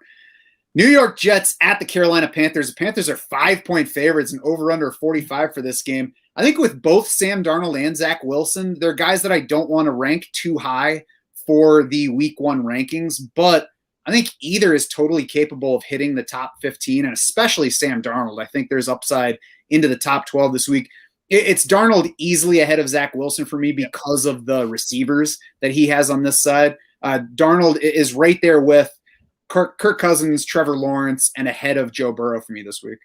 New York Jets at the Carolina Panthers. The Panthers are 5-point favorites and over under 45 for this game. I think with both Sam Darnold and Zach Wilson, they're guys that I don't want to rank too high for the week 1 rankings, but I think either is totally capable of hitting the top 15, and especially Sam Darnold. I think there's upside into the top 12 this week. It's Darnold easily ahead of Zach Wilson for me because of the receivers that he has on this side. Darnold is right there with Kirk Cousins, Trevor Lawrence, and ahead of Joe Burrow for me this week.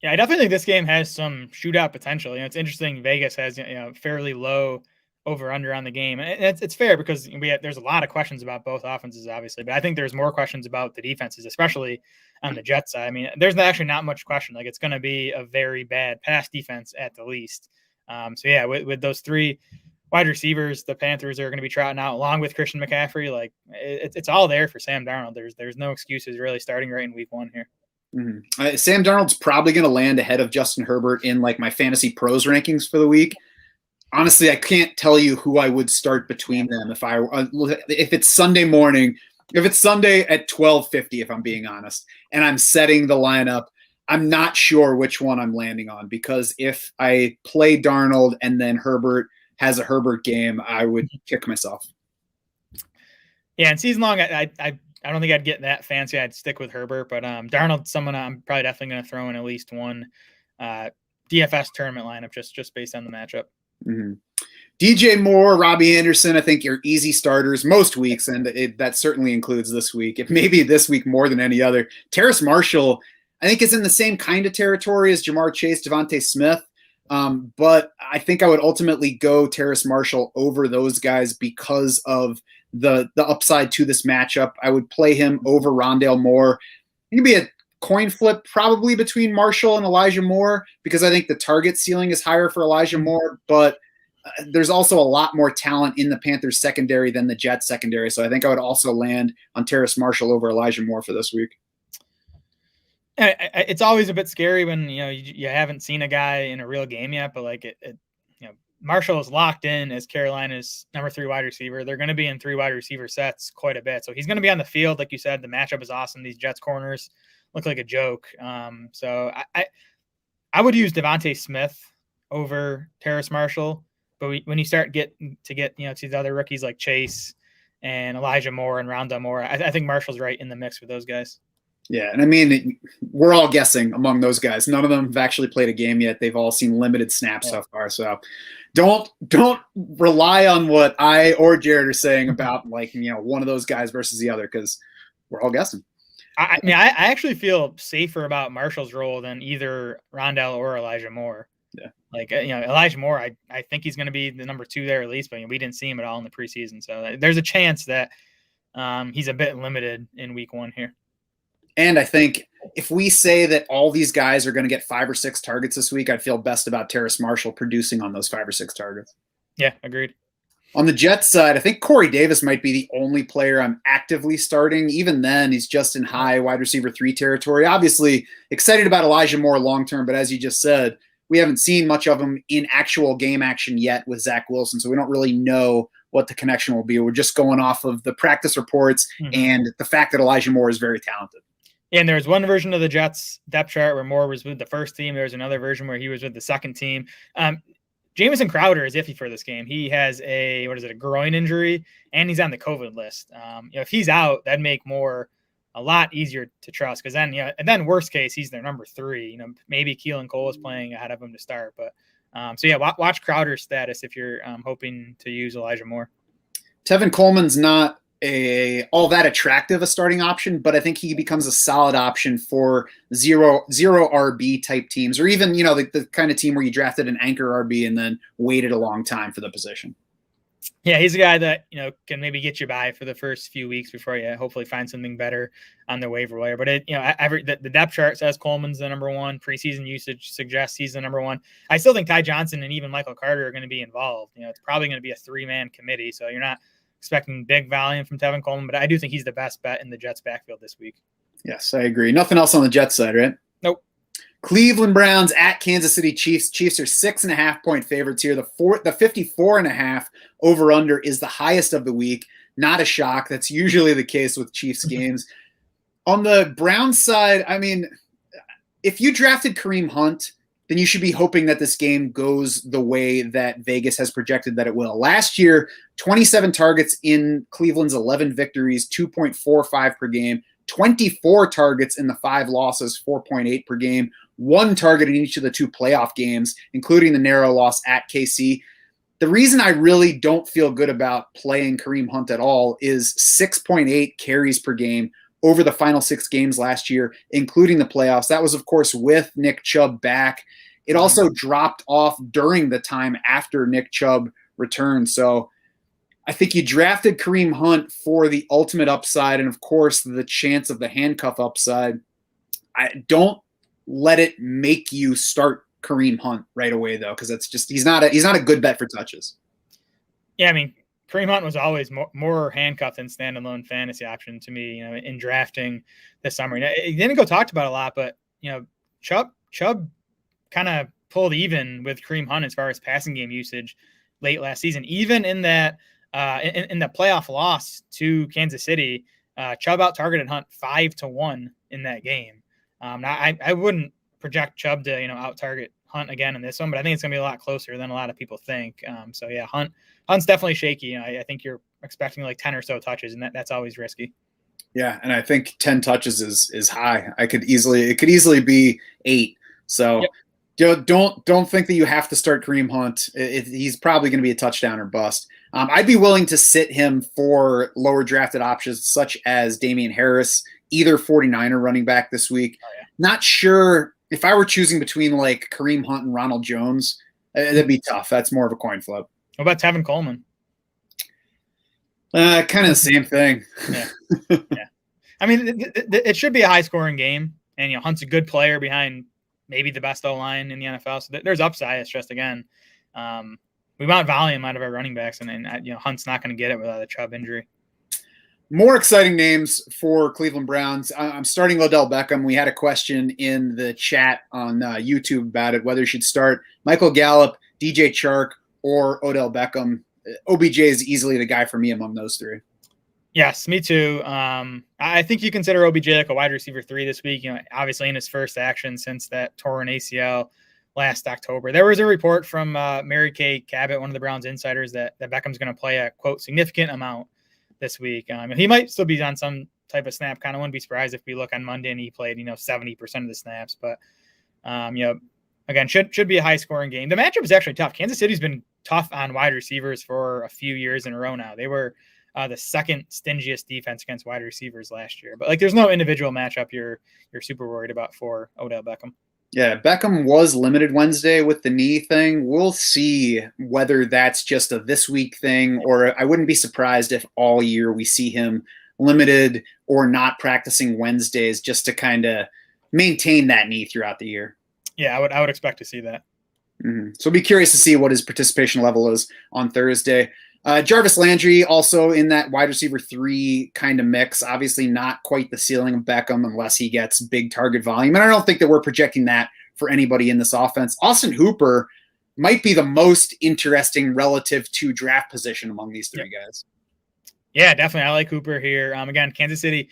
Yeah, I definitely think this game has some shootout potential. It's interesting. Vegas has fairly low over/under on the game, and it's fair because there's a lot of questions about both offenses, obviously, but I think there's more questions about the defenses, especially on the Jets side. I mean, there's actually not much question. Like, it's going to be a very bad pass defense at the least. So yeah, with those 3 wide receivers, the Panthers are going to be trotting out along with Christian McCaffrey. Like, it's all there for Sam Darnold. There's no excuses really starting right in week 1 here. Mm-hmm. Sam Darnold's probably going to land ahead of Justin Herbert in like my fantasy pros rankings for the week. Honestly, I can't tell you who I would start between them if it's Sunday morning, if it's Sunday at 12:50, if I'm being honest, and I'm setting the lineup. I'm not sure which one I'm landing on, because if I play Darnold and then Herbert has a Herbert game, I would kick myself. Yeah, and season long, I don't think I'd get that fancy. I'd stick with Herbert, but Darnold's someone I'm probably definitely going to throw in at least one DFS tournament lineup just based on the matchup. Mm-hmm. DJ Moore, Robbie Anderson, I think are easy starters most weeks, and that certainly includes this week. If maybe this week more than any other. Terrace Marshall, I think, is in the same kind of territory as Jamar Chase, Devontae Smith. But I think I would ultimately go Terrace Marshall over those guys because of the upside to this matchup. I would play him over Rondale Moore. It could be a coin flip probably between Marshall and Elijah Moore, because I think the target ceiling is higher for Elijah Moore, but there's also a lot more talent in the Panthers secondary than the Jets secondary. So I think I would also land on Terrace Marshall over Elijah Moore for this week. It's always a bit scary when you haven't seen a guy in a real game yet, but like Marshall is locked in as Carolina's number 3 wide receiver. They're going to be in 3 wide receiver sets quite a bit, so he's going to be on the field. Like you said, the matchup is awesome. These Jets corners look like a joke. So I would use Devontae Smith over Terrace Marshall, but when you start to get to the other rookies like Chase and Elijah Moore and Rondale Moore, I think Marshall's right in the mix with those guys. Yeah, and I mean, we're all guessing among those guys. None of them have actually played a game yet. They've all seen limited snaps so far. So don't rely on what I or Jared are saying about one of those guys versus the other, because we're all guessing. I mean, I actually feel safer about Marshall's role than either Rondale or Elijah Moore. Yeah. Elijah Moore, I think he's going to be the number 2 there at least, but we didn't see him at all in the preseason. So there's a chance that he's a bit limited in week 1 here. And I think if we say that all these guys are going to get 5 or 6 targets this week, I'd feel best about Terrace Marshall producing on those 5 or 6 targets. Yeah, agreed. On the Jets side, I think Corey Davis might be the only player I'm actively starting. Even then, he's just in high wide receiver 3 territory. Obviously, excited about Elijah Moore long-term, but as you just said, we haven't seen much of him in actual game action yet with Zach Wilson, so we don't really know what the connection will be. We're just going off of the practice reports and the fact that Elijah Moore is very talented. And there's one version of the Jets depth chart where Moore was with the first team. There's another version where he was with the second team. Jameson Crowder is iffy for this game. He has a groin injury, and he's on the COVID list. If he's out, that'd make Moore a lot easier to trust, because then, and then worst case, he's their number 3. Maybe Keelan Cole is playing ahead of him to start. But watch Crowder's status if you're hoping to use Elijah Moore. Tevin Coleman's not all that attractive a starting option, but I think he becomes a solid option for zero RB type teams, or even, the kind of team where you drafted an anchor RB and then waited a long time for the position. Yeah, he's a guy that, can maybe get you by for the first few weeks before you hopefully find something better on the waiver wire. But the depth chart says Coleman's the number 1. Preseason usage suggests he's the number 1. I still think Ty Johnson and even Michael Carter are going to be involved. It's probably going to be a 3-man committee, so you're not expecting big volume from Tevin Coleman, but I do think he's the best bet in the Jets backfield this week. Yes, I agree. Nothing else on the Jets side, right? Nope. Cleveland Browns at Kansas City Chiefs. Chiefs are 6.5-point favorites here. The 54.5 over-under is the highest of the week. Not a shock. That's usually the case with Chiefs games. On the Browns side, if you drafted Kareem Hunt, then you should be hoping that this game goes the way that Vegas has projected that it will. Last year, 27 targets in Cleveland's 11 victories, 2.45 per game. 24 targets in the 5 losses, 4.8 per game. 1 target in each of the 2 playoff games, including the narrow loss at KC. The reason I really don't feel good about playing Kareem Hunt at all is 6.8 carries per game over the final 6 games last year, including the playoffs. That was, of course, with Nick Chubb back. It also dropped off during the time after Nick Chubb returned. So I think you drafted Kareem Hunt for the ultimate upside and, of course, the chance of the handcuff upside. I don't let it make you start Kareem Hunt right away, though, because it's just he's not a good bet for touches. Yeah, Kareem Hunt was always more handcuffed than standalone fantasy option to me, in drafting this summer. It didn't go talked about a lot, but Chubb kind of pulled even with Kareem Hunt as far as passing game usage late last season. Even in that in the playoff loss to Kansas City, Chubb out targeted Hunt 5-1 in that game. Now I wouldn't project Chubb to out target Hunt again in this one, but I think it's gonna be a lot closer than a lot of people think. Hunt's definitely shaky. I think you're expecting like 10 or so touches, and that's always risky. Yeah, and I think 10 touches is high. It could easily be 8. So don't think that you have to start Kareem Hunt. He's probably going to be a touchdown or bust. I'd be willing to sit him for lower drafted options such as Damian Harris, either 49er running back this week. Oh, yeah. Not sure if I were choosing between like Kareem Hunt and Ronald Jones, that'd be tough. That's more of a coin flip. What about Tevin Coleman? Kind of the same thing. Yeah. Yeah. It should be a high scoring game, and Hunt's a good player behind maybe the best O-line in the NFL. So there's upside. It's just, again, we want volume out of our running backs, and Hunt's not going to get it without a Chubb injury. More exciting names for Cleveland Browns. I'm starting Odell Beckham. We had a question in the chat on YouTube about it, whether you should start Michael Gallup, DJ Chark, or Odell Beckham. OBJ is easily the guy for me among those 3. Yes, me too. I think you consider OBJ like a wide receiver 3 this week. Obviously in his first action since that torn ACL last October. There was a report from Mary Kay Cabot, one of the Browns insiders, that Beckham's going to play a, quote, significant amount this week. He might still be on some type of snap. Kind of wouldn't be surprised if we look on Monday and he played 70% of the snaps. But again, should be a high scoring game. The matchup is actually tough. Kansas City's been tough on wide receivers for a few years in a row now. They were the second stingiest defense against wide receivers last year. But there's no individual matchup you're super worried about for Odell Beckham. Yeah, Beckham was limited Wednesday with the knee thing. We'll see whether that's just a this week thing, or I wouldn't be surprised if all year we see him limited or not practicing Wednesdays just to kind of maintain that knee throughout the year. Yeah, I would expect to see that. Mm-hmm. So be curious to see what his participation level is on Thursday. Jarvis Landry also in that wide receiver 3 kind of mix. Obviously not quite the ceiling of Beckham unless he gets big target volume. And I don't think that we're projecting that for anybody in this offense. Austin Hooper might be the most interesting relative to draft position among these 3 guys. Yeah, definitely. I like Hooper here. Again, Kansas City,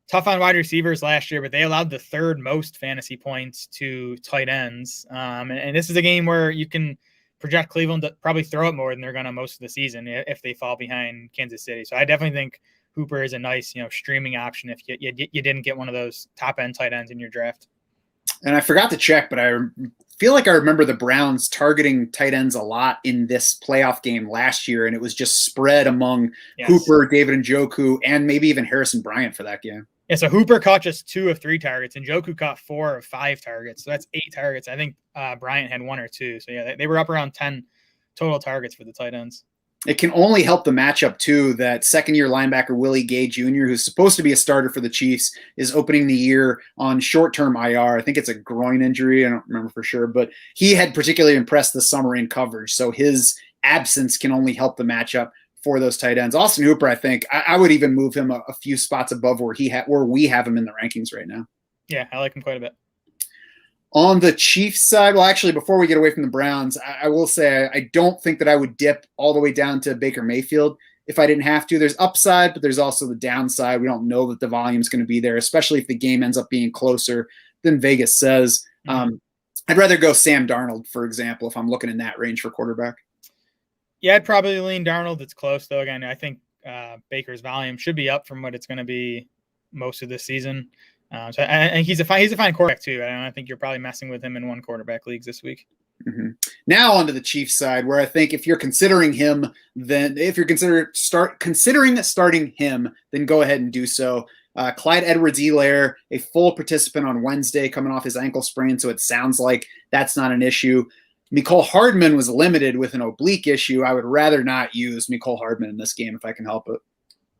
tough on wide receivers last year, but they allowed the 3rd most fantasy points to tight ends. And this is a game where you can project Cleveland to probably throw it more than they're going to most of the season if they fall behind Kansas City. So I definitely think Hooper is a nice, streaming option if you didn't get one of those top-end tight ends in your draft. And I forgot to check, but I feel like I remember the Browns targeting tight ends a lot in this playoff game last year, and it was just spread among Hooper, David Njoku, and maybe even Harrison Bryant for that game. Yeah, so Hooper caught just 2 of 3 targets, and Njoku caught 4 of 5 targets. So that's 8 targets. I think Bryant had 1 or 2. So, yeah, they were up around 10 total targets for the tight ends. It can only help the matchup, too, that second-year linebacker Willie Gage Jr., who's supposed to be a starter for the Chiefs, is opening the year on short-term IR. I think it's a groin injury. I don't remember for sure. But he had particularly impressed this summer in coverage, so his absence can only help the matchup for those tight ends. Austin Hooper, I think, I would even move him a few spots above where we have him in the rankings right now. Yeah, I like him quite a bit. On the Chiefs side, well, actually, before we get away from the Browns, I will say I don't think that I would dip all the way down to Baker Mayfield if I didn't have to. There's upside, but there's also the downside. We don't know that the volume is going to be there, especially if the game ends up being closer than Vegas says. Mm-hmm. I'd rather go Sam Darnold, for example, if I'm looking in that range for quarterback. Yeah, I'd probably lean Darnold. It's close, though. Again, I think Baker's volume should be up from what it's going to be most of this season. So and he's a fine quarterback too. I think you're probably messing with him in 1 quarterback leagues this week. Mm-hmm. Now onto the Chiefs side, where I think if you're considering him, then if you're considering starting him, then go ahead and do so. Clyde Edwards-Helaire, a full participant on Wednesday, coming off his ankle sprain, so it sounds like that's not an issue. Mecole Hardman was limited with an oblique issue. I would rather not use Mecole Hardman in this game if I can help it.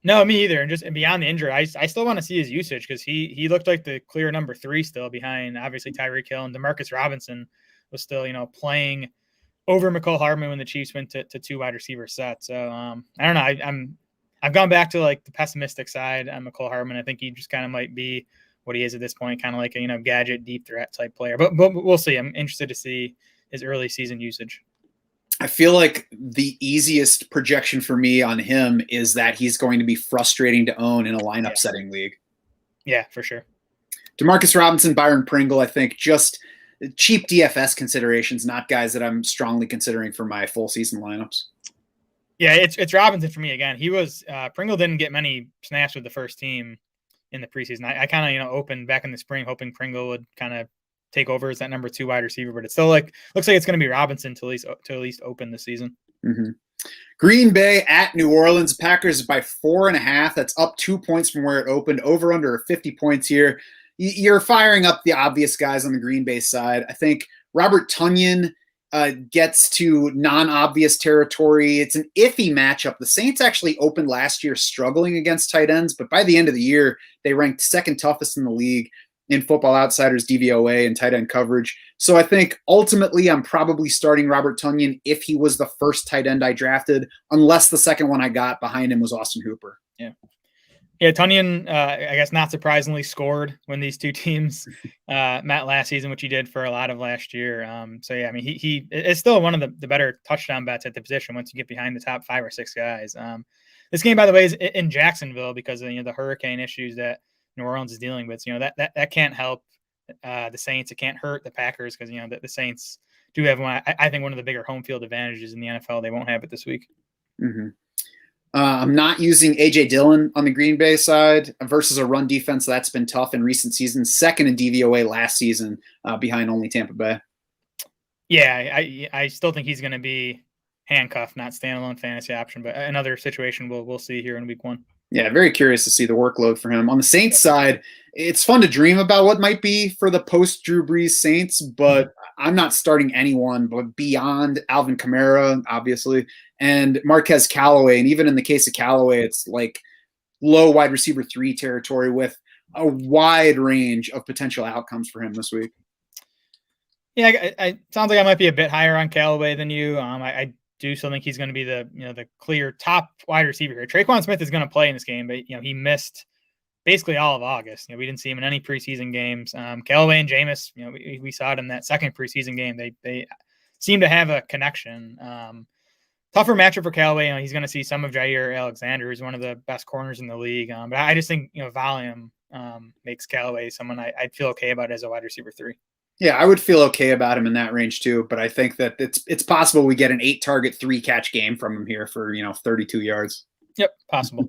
No, me either. And beyond the injury, I still want to see his usage because he looked like the clear number 3 still behind, obviously, Tyreek Hill, and Demarcus Robinson was still, playing over Mecole Hardman when the Chiefs went to 2 wide receiver sets. So I don't know. I've gone back to like the pessimistic side on Mecole Hardman. I think he just kind of might be what he is at this point, kind of like a gadget deep threat type player. But we'll see. I'm interested to see his early season usage. I feel like the easiest projection for me on him is that he's going to be frustrating to own in a lineup setting league. Yeah, for sure. Demarcus Robinson, Byron Pringle, I think just cheap DFS considerations, not guys that I'm strongly considering for my full season lineups. Yeah, it's Robinson for me again. He was Pringle didn't get many snaps with the first team in the preseason. I kind of opened back in the spring hoping Pringle would kind of take over as that number 2 wide receiver, but it's still looks like it's going to be Robinson to at least open the season. Mm-hmm. Green Bay at New Orleans. Packers by 4.5. That's up 2 points from where it opened. Over under 50 points here. You're firing up the obvious guys on the Green Bay side. I think Robert Tonyan gets to non-obvious territory. It's an iffy matchup. The Saints actually opened last year struggling against tight ends, but by the end of the year, they ranked 2nd toughest in the league in Football Outsiders DVOA and tight end coverage. So I think ultimately I'm probably starting Robert Tonyan if he was the first tight end I drafted, unless the second one I got behind him was Austin Hooper. Yeah, Tonyan, I guess not surprisingly, scored when these 2 teams met last season, which he did for a lot of last year. So, yeah, I mean, he is still one of the better touchdown bets at the position once you get behind the top 5 or 6 guys. This game, by the way, is in Jacksonville because of the hurricane issues that New Orleans is dealing with. So, that can't help the Saints. It can't hurt the Packers because, the Saints do have I think one of the bigger home field advantages in the NFL. They won't have it this week. Mm-hmm. I'm not using A.J. Dillon on the Green Bay side versus a run defense that's been tough in recent seasons. 2nd in DVOA last season behind only Tampa Bay. Yeah, I still think he's going to be handcuffed, not standalone fantasy option, but another situation we'll see here in week 1. Yeah, very curious to see the workload for him. On the Saints side, it's fun to dream about what might be for the post-Drew Brees Saints, but I'm not starting anyone but beyond Alvin Kamara, obviously, and Marquez Callaway. And even in the case of Callaway, it's like low wide receiver 3 territory with a wide range of potential outcomes for him this week. Yeah, I sounds like I might be a bit higher on Callaway than you. I do still think he's going to be the clear top wide receiver here. Traycon Smith is going to play in this game, but he missed basically all of August. We didn't see him in any preseason games. Callaway and Jameis, we saw it in that second preseason game. They seem to have a connection. Tougher matchup for Callaway. He's going to see some of Jair Alexander, who's one of the best corners in the league. But I just think volume makes Callaway someone I'd feel okay about as a wide receiver 3. Yeah, I would feel okay about him in that range too, but I think that it's possible we get an 8-target, 3-catch game from him here for 32 yards. Yep, possible.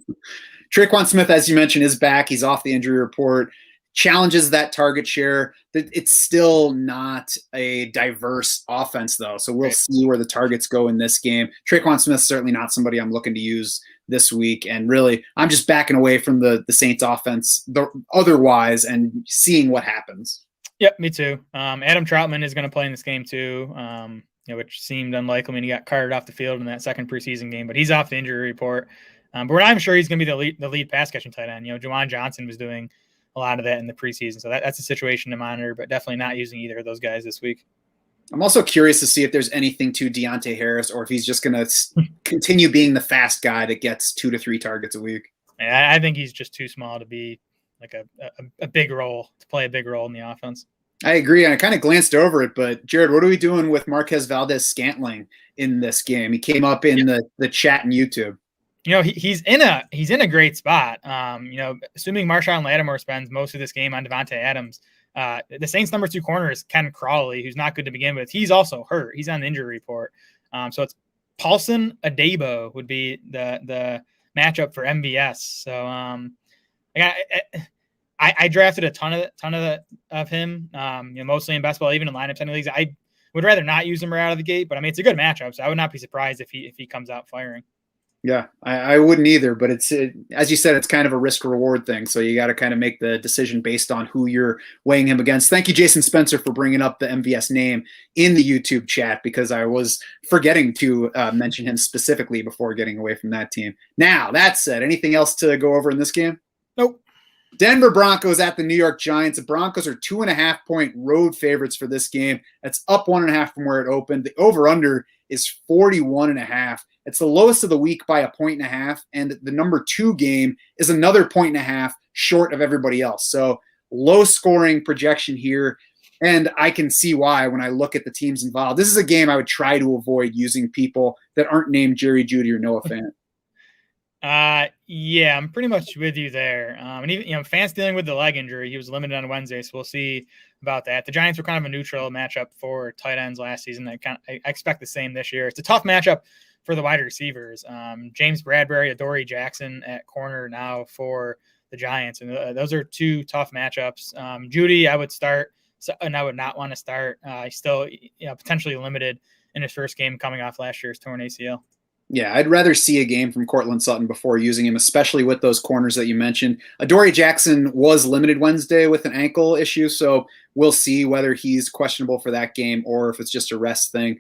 Traycon Smith, as you mentioned, is back. He's off the injury report. Challenges that target share. It's still not a diverse offense, though, so we'll see where the targets go in this game. Traycon Smith's certainly not somebody I'm looking to use this week, and really, I'm just backing away from the Saints offense otherwise and seeing what happens. Yep, me too. Adam Troutman is going to play in this game too, which seemed unlikely when he got carted off the field in that second preseason game, but he's off the injury report. But we're not even sure he's going to be the lead pass catching tight end. Juwan Johnson was doing a lot of that in the preseason, so that's a situation to monitor, but definitely not using either of those guys this week. I'm also curious to see if there's anything to Deontay Harris or if he's just going to continue being the fast guy that gets 2 to 3 targets a week. I think he's just too small to be like a big role, to play a big role in the offense. I agree, and I kind of glanced over it, but Jared, what are we doing with Marquez Valdez-Scantling in this game? He came up in the chat in YouTube. He's in a great spot. Assuming Marshawn Lattimore spends most of this game on Devontae Adams, the Saints' number 2 corner is Ken Crawley, who's not good to begin with. He's also hurt. He's on the injury report. So it's Paulson Adebo would be the matchup for MVS. So I drafted a ton of him, mostly in best ball, even in lineup 10 leagues. I would rather not use him right out of the gate, but it's a good matchup, so I would not be surprised if he comes out firing. Yeah, I wouldn't either, but it's as you said, it's kind of a risk reward thing. So you got to kind of make the decision based on who you're weighing him against. Thank you, Jason Spencer, for bringing up the MVS name in the YouTube chat, because I was forgetting to mention him specifically before getting away from that team. Now, that said, anything else to go over in this game? Nope. Denver Broncos at the New York Giants. The Broncos are 2.5-point road favorites for this game. That's up 1.5 from where it opened. The over-under is 41.5. It's the lowest of the week by 1.5, and the number 2 game is another 1.5 short of everybody else. So low scoring projection here, and I can see why when I look at the teams involved. This is a game I would try to avoid using people that aren't named Jerry Jeudy or Noah Fant. Yeah, I'm pretty much with you there. And even, Fant's dealing with the leg injury. He was limited on Wednesday, so we'll see about that. The Giants were kind of a neutral matchup for tight ends last season. I expect the same this year. It's a tough matchup for the wide receivers. James Bradbury, Adoree Jackson at corner now for the Giants. And those are 2 tough matchups. Jeudy, I would start, and I would not want to start. He's still potentially limited in his first game coming off last year's torn ACL. Yeah, I'd rather see a game from Cortland Sutton before using him, especially with those corners that you mentioned. Adoree Jackson was limited Wednesday with an ankle issue, so we'll see whether he's questionable for that game or if it's just a rest thing.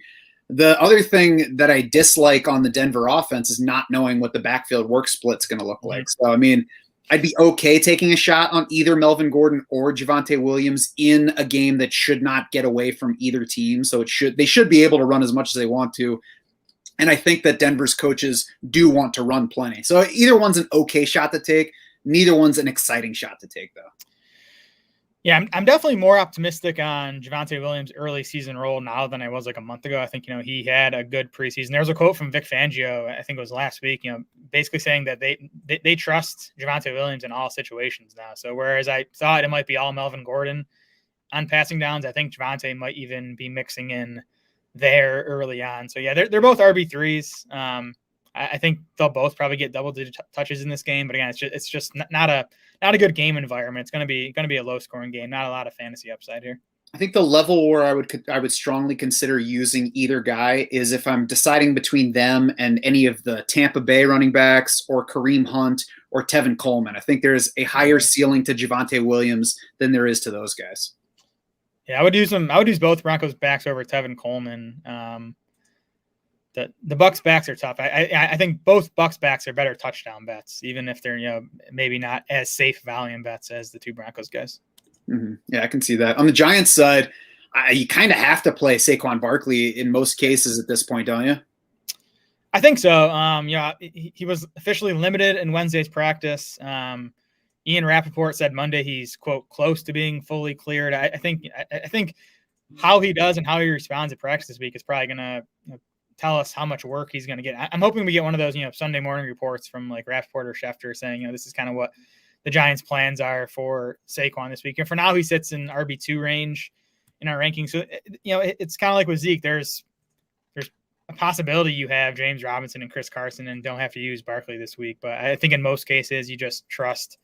The other thing that I dislike on the Denver offense is not knowing what the backfield work split's going to look like. So, I'd be okay taking a shot on either Melvin Gordon or Javonte Williams in a game that should not get away from either team. So they should be able to run as much as they want to. And I think that Denver's coaches do want to run plenty. So either one's an okay shot to take. Neither one's an exciting shot to take, though. Yeah, I'm definitely more optimistic on Javonte Williams' early season role now than I was like a month ago. I think, he had a good preseason. There was a quote from Vic Fangio, I think it was last week, basically saying that they trust Javonte Williams in all situations now. So whereas I thought it might be all Melvin Gordon on passing downs, I think Javonte might even be mixing in there early on. So yeah, they're both RB3s. I think they'll both probably get double-digit touches in this game, but again, it's just not a good game environment. It's going to be a low-scoring game. Not a lot of fantasy upside here. I think the level where I would strongly consider using either guy is if I'm deciding between them and any of the Tampa Bay running backs or Kareem Hunt or Tevin Coleman. I think there's a higher ceiling to Javonte Williams than there is to those guys. Yeah, I would use both Broncos backs over Tevin Coleman. The Bucks backs are tough. I think both Bucks backs are better touchdown bets, even if they're maybe not as safe volume bets as the 2 Broncos guys. Mm-hmm. Yeah, I can see that. On the Giants side, you kind of have to play Saquon Barkley in most cases at this point, don't you? I think so. He was officially limited in Wednesday's practice. Ian Rappaport said Monday he's, quote, close to being fully cleared. I think how he does and how he responds at practice this week is probably going to tell us how much work he's going to get. I'm hoping we get one of those, Sunday morning reports from like Rappaport or Schefter saying, this is kind of what the Giants' plans are for Saquon this week. And for now, he sits in RB2 range in our rankings. So, it's kind of like with Zeke. There's a possibility you have James Robinson and Chris Carson and don't have to use Barkley this week. But I think in most cases, you just trust.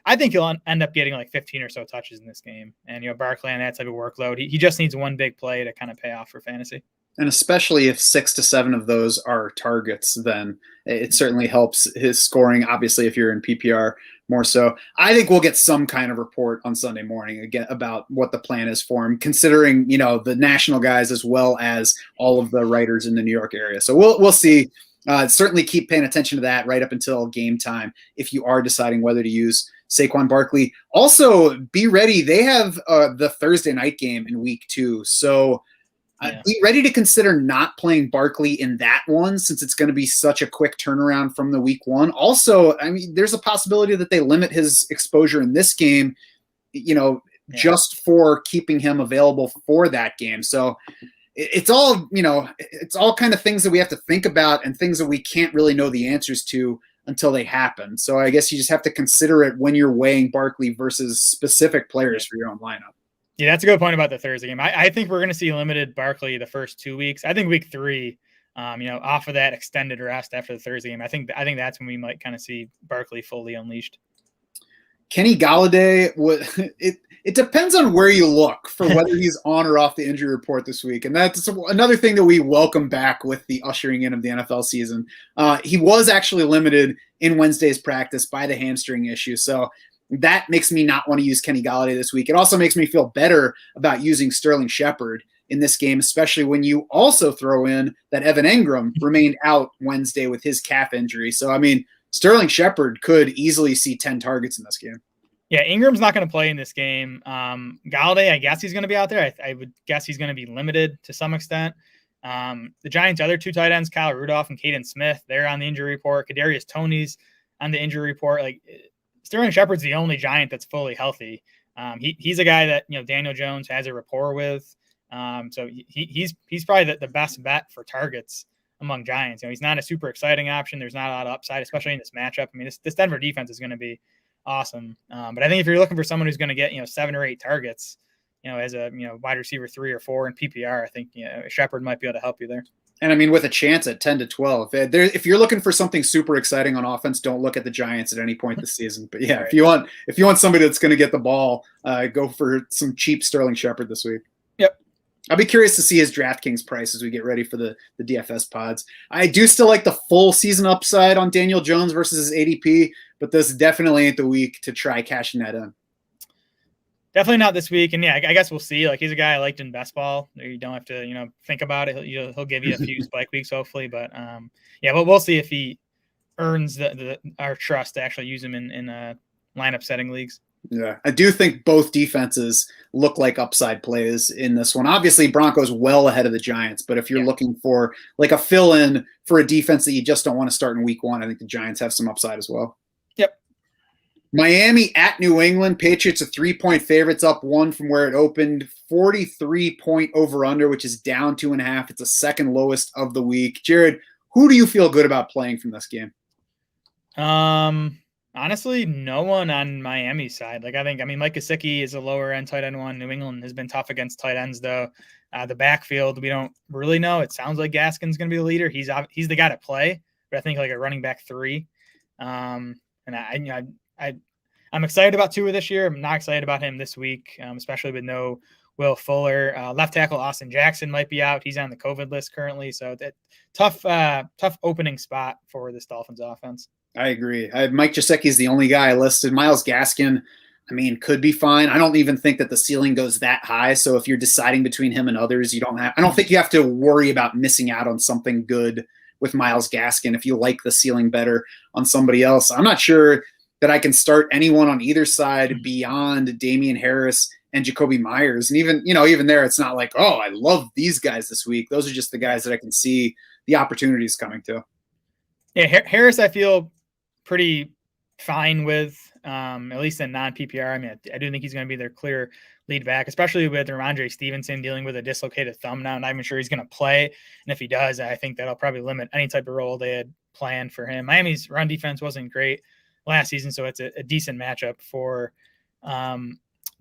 I think he'll end up getting like 15 or so touches in this game. And, Barkley on that type of workload, he just needs one big play to kind of pay off for fantasy. And especially if 6 to 7 of those are targets, then it certainly helps his scoring. Obviously, if you're in PPR more so, I think we'll get some kind of report on Sunday morning again about what the plan is for him, considering, the national guys as well as all of the writers in the New York area. So we'll see. Certainly keep paying attention to that right up until game time if you are deciding whether to use Saquon Barkley. Also, be ready. They have the Thursday night game in week 2. So be ready to consider not playing Barkley in that one since it's going to be such a quick turnaround from the week 1. Also, there's a possibility that they limit his exposure in this game, just for keeping him available for that game. So it's all, it's all kind of things that we have to think about and things that we can't really know the answers to until they happen. So I guess you just have to consider it when you're weighing Barkley versus specific players for your own lineup. Yeah, that's a good point about the Thursday game. I think we're going to see limited Barkley the first 2 weeks. I think week 3, off of that extended rest after the Thursday game, I think that's when we might kind of see Barkley fully unleashed. Kenny Golladay, it depends on where you look for whether he's on or off the injury report this week. And that's another thing that we welcome back with the ushering in of the NFL season. He was actually limited in Wednesday's practice by the hamstring issue. So that makes me not want to use Kenny Golladay this week. It also makes me feel better about using Sterling Shepard in this game, especially when you also throw in that Evan Engram remained out Wednesday with his calf injury. So, Sterling Shepard could easily see 10 targets in this game. Yeah, Ingram's not going to play in this game. Galladay, I guess he's going to be out there. I would guess he's going to be limited to some extent. The Giants' other 2 tight ends, Kyle Rudolph and Kaden Smith, they're on the injury report. Kadarius Toney's on the injury report. Sterling Shepard's the only Giant that's fully healthy. He's a guy that Daniel Jones has a rapport with. So he's probably the best bet for targets among Giants. He's not a super exciting option. There's not a lot of upside, especially in this matchup. This Denver defense is going to be awesome. But I think if you're looking for someone who's going to get 7 or 8 targets, as a wide receiver 3 or 4 in PPR, I think Shepard might be able to help you there. And with a chance at 10 to 12, if you're looking for something super exciting on offense, don't look at the Giants at any point this season. But yeah, right. if you want somebody that's going to get the ball, go for some cheap Sterling Shepard this week. Yep. I'll be curious to see his DraftKings price as we get ready for the DFS pods. I do still like the full season upside on Daniel Jones versus his ADP, but this definitely ain't the week to try cashing that in. Definitely not this week. And I guess we'll see. He's a guy I liked in best ball. You don't have to, think about it. He'll give you a few spike weeks, hopefully. But but we'll see if he earns our trust to actually use him in lineup setting leagues. Yeah, I do think both defenses look like upside plays in this one. Obviously, Broncos well ahead of the Giants, but if you're looking for a fill-in for a defense that you just don't want to start in week 1, I think the Giants have some upside as well. Yep. Miami at New England. Patriots are 3-point favorites, up 1 from where it opened. 43-point over-under, which is down 2.5. It's the second lowest of the week. Jared, who do you feel good about playing from this game? Honestly, no one on Miami's side. Mike Gesicki is a lower end tight end one. New England has been tough against tight ends, though. The backfield, we don't really know. It sounds like Gaskin's going to be the leader. He's the guy to play, but I think a running back 3. And I'm excited about Tua this year. I'm not excited about him this week, especially with no Will Fuller. Left tackle Austin Jackson might be out. He's on the COVID list currently, so that tough opening spot for this Dolphins offense. I agree. Mike Gesicki is the only guy I listed. Myles Gaskin, could be fine. I don't even think that the ceiling goes that high. So if you're deciding between him and others, I don't think you have to worry about missing out on something good with Myles Gaskin if you like the ceiling better on somebody else. I'm not sure that I can start anyone on either side beyond Damian Harris and Jacoby Myers. And even there, it's not like, oh, I love these guys this week. Those are just the guys that I can see the opportunities coming to. Yeah, Harris, I feel pretty fine with, at least in non-PPR. I mean, I do think he's going to be their clear lead back, especially with Ramondre Stevenson dealing with a dislocated thumb now. Not even sure he's going to play. And if he does, I think that'll probably limit any type of role they had planned for him. Miami's run defense wasn't great last season, so it's a decent matchup for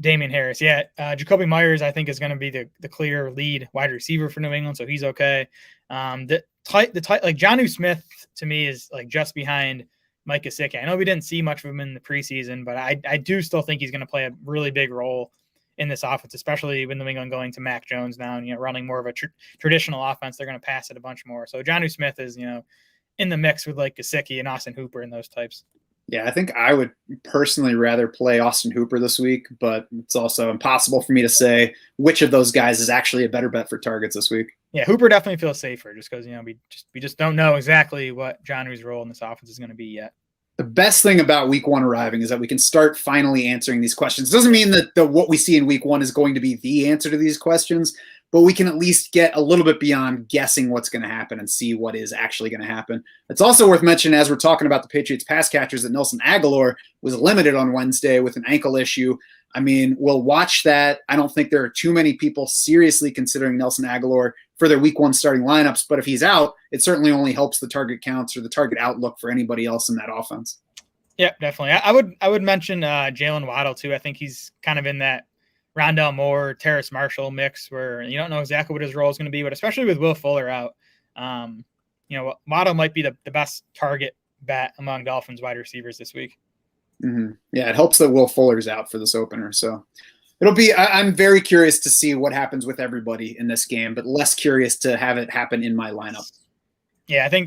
Damian Harris. Yeah, Jacoby Myers, I think, is going to be the clear lead wide receiver for New England, so he's okay. Like Jonnu Smith to me is like just behind Mike Gesicki. I know we didn't see much of him in the preseason, but I do still think he's going to play a really big role in this offense, especially with New England going to Mac Jones now and running more of a traditional offense. They're going to pass it a bunch more. So Jonnu Smith is in the mix with like Gesicki and Austin Hooper and those types. Yeah, I think I would personally rather play Austin Hooper this week, but it's also impossible for me to say which of those guys is actually a better bet for targets this week. Yeah, Hooper definitely feels safer just because we just don't know exactly what Jonnu's role in this offense is going to be yet. The best thing about week one arriving is that we can start finally answering these questions. It doesn't mean that what we see in week one is going to be the answer to these questions, but we can at least get a little bit beyond guessing what's going to happen and see what is actually going to happen. It's also worth mentioning, as we're talking about the Patriots pass catchers, that Nelson Aguilar was limited on Wednesday with an ankle issue. I mean, we'll watch that. I don't think there are too many people seriously considering Nelson Aguilar for their week one starting lineups, but if he's out, it certainly only helps the target counts or the target outlook for anybody else in that offense. Yeah, definitely. I would mention Jalen Waddle too. I think he's kind of in that Ronda Moore, Terrace Marshall mix where you don't know exactly what his role is going to be, but especially with Will Fuller out, Waddle might be the best target bet among Dolphins wide receivers this week. Mm-hmm. Yeah, it helps that Will Fuller's out for this opener. So it'll be, I'm very curious to see what happens with everybody in this game, but less curious to have it happen in my lineup. Yeah, I think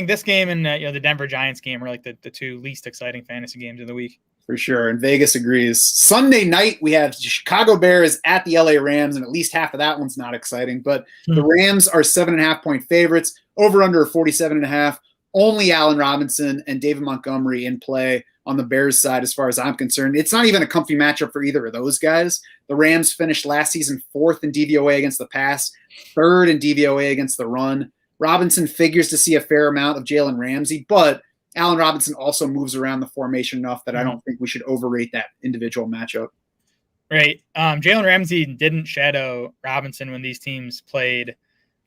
this game and the Denver Giants game are like the two least exciting fantasy games of the week. For sure, and Vegas agrees. Sunday night, we have Chicago Bears at the LA Rams, and at least half of that one's not exciting. But the Rams are 7.5-point favorites, over under 47.5. Only Allen Robinson and David Montgomery in play on the Bears side as far as I'm concerned. It's not even a comfy matchup for either of those guys. The Rams finished last season 4th in DVOA against the pass, 3rd in DVOA against the run. Robinson figures to see a fair amount of Jalen Ramsey, but Allen Robinson also moves around the formation enough that I don't think we should overrate that individual matchup. Right. Jalen Ramsey didn't shadow Robinson when these teams played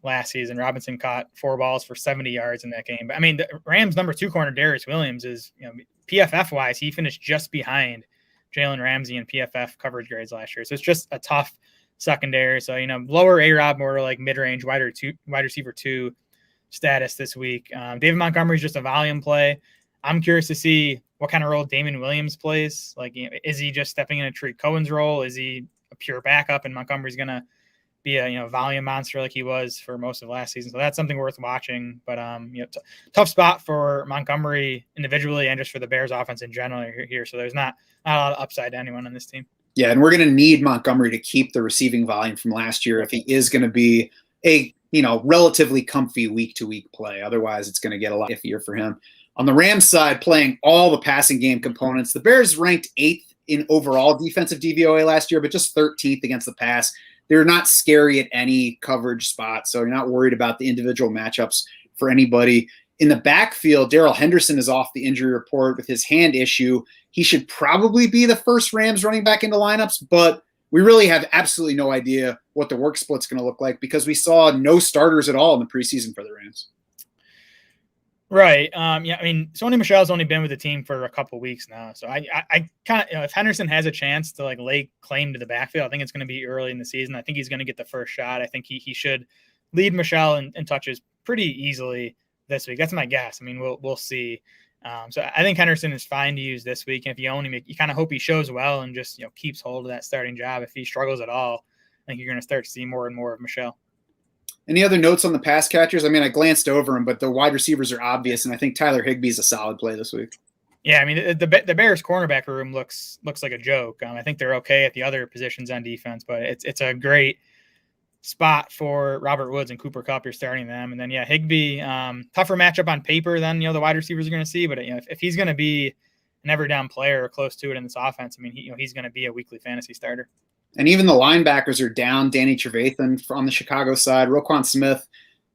last season. Robinson caught 4 balls for 70 yards in that game. But I mean, the Rams' number 2 corner, Darius Williams, is, PFF wise, he finished just behind Jalen Ramsey in PFF coverage grades last year. So it's just a tough secondary. So, lower A-Rob, more like mid-range wide receiver 2 status this week. David Montgomery is just a volume play. I'm curious to see what kind of role Damon Williams plays. Like, is he just stepping in Tariq Cohen's role? Is he a pure backup and Montgomery's going to be a volume monster like he was for most of last season? So that's something worth watching. But tough spot for Montgomery individually and just for the Bears offense in general here. So there's not a lot of upside to anyone on this team. Yeah, and we're going to need Montgomery to keep the receiving volume from last year if he is going to be a relatively comfy week-to-week play. Otherwise, it's going to get a lot iffier for him. On the Rams side, playing all the passing game components, the Bears ranked 8th in overall defensive DVOA last year, but just 13th against the pass. They're not scary at any coverage spot, so you're not worried about the individual matchups for anybody. In the backfield, Darrell Henderson is off the injury report with his hand issue. He should probably be the first Rams running back into lineups, but we really have absolutely no idea what the work split's going to look like because we saw no starters at all in the preseason for the Rams. Right. I mean, Sony Michel's only been with the team for a couple weeks now. So I kind of, if Henderson has a chance to lay claim to the backfield, I think it's going to be early in the season. I think he's going to get the first shot. I think he should lead Michel in touches pretty easily this week. That's my guess. I mean, we'll see. So I think Henderson is fine to use this week. And if you own him, you kind of hope he shows well and just, keeps hold of that starting job. If he struggles at all, I think you're going to start to see more and more of Michel. Any other notes on the pass catchers? I mean, I glanced over them, but the wide receivers are obvious, and I think Tyler Higbee is a solid play this week. Yeah, I mean, the Bears cornerback room looks like a joke. I think they're okay at the other positions on defense, but it's a great spot for Robert Woods and Cooper Kupp. You're starting them. And then, Higbee, tougher matchup on paper than, the wide receivers are going to see. But, if he's going to be an every down player or close to it in this offense, I mean, he's going to be a weekly fantasy starter. And even the linebackers are down. Danny Trevathan on the Chicago side, Roquan Smith,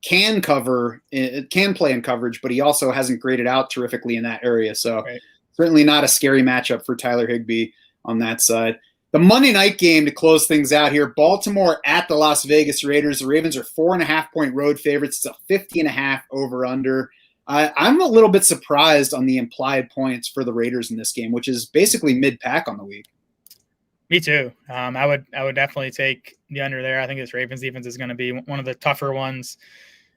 can cover, it can play in coverage, but he also hasn't graded out terrifically in that area. So Right. certainly not a scary matchup for Tyler Higbee on that side. The Monday night game to close things out here, Baltimore at the Las Vegas Raiders. The Ravens are 4.5-point road favorites. It's a 50.5 over under. I'm a little bit surprised on the implied points for the Raiders in this game, which is basically mid-pack on the week. Me too. I would definitely take the under there. I think this Ravens defense is going to be one of the tougher ones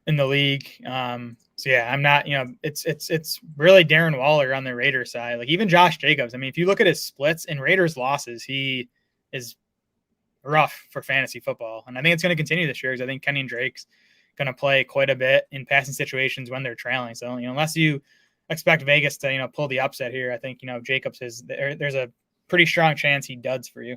in the league. So yeah, I'm not, it's really Darren Waller on the Raiders side. Like even Josh Jacobs. I mean, if you look at his splits in Raiders losses, he is rough for fantasy football. And I think it's going to continue this year because I think Kenyon Drake's going to play quite a bit in passing situations when they're trailing. So, unless you expect Vegas to, pull the upset here, I think, Jacobs there's a pretty strong chance he duds for you.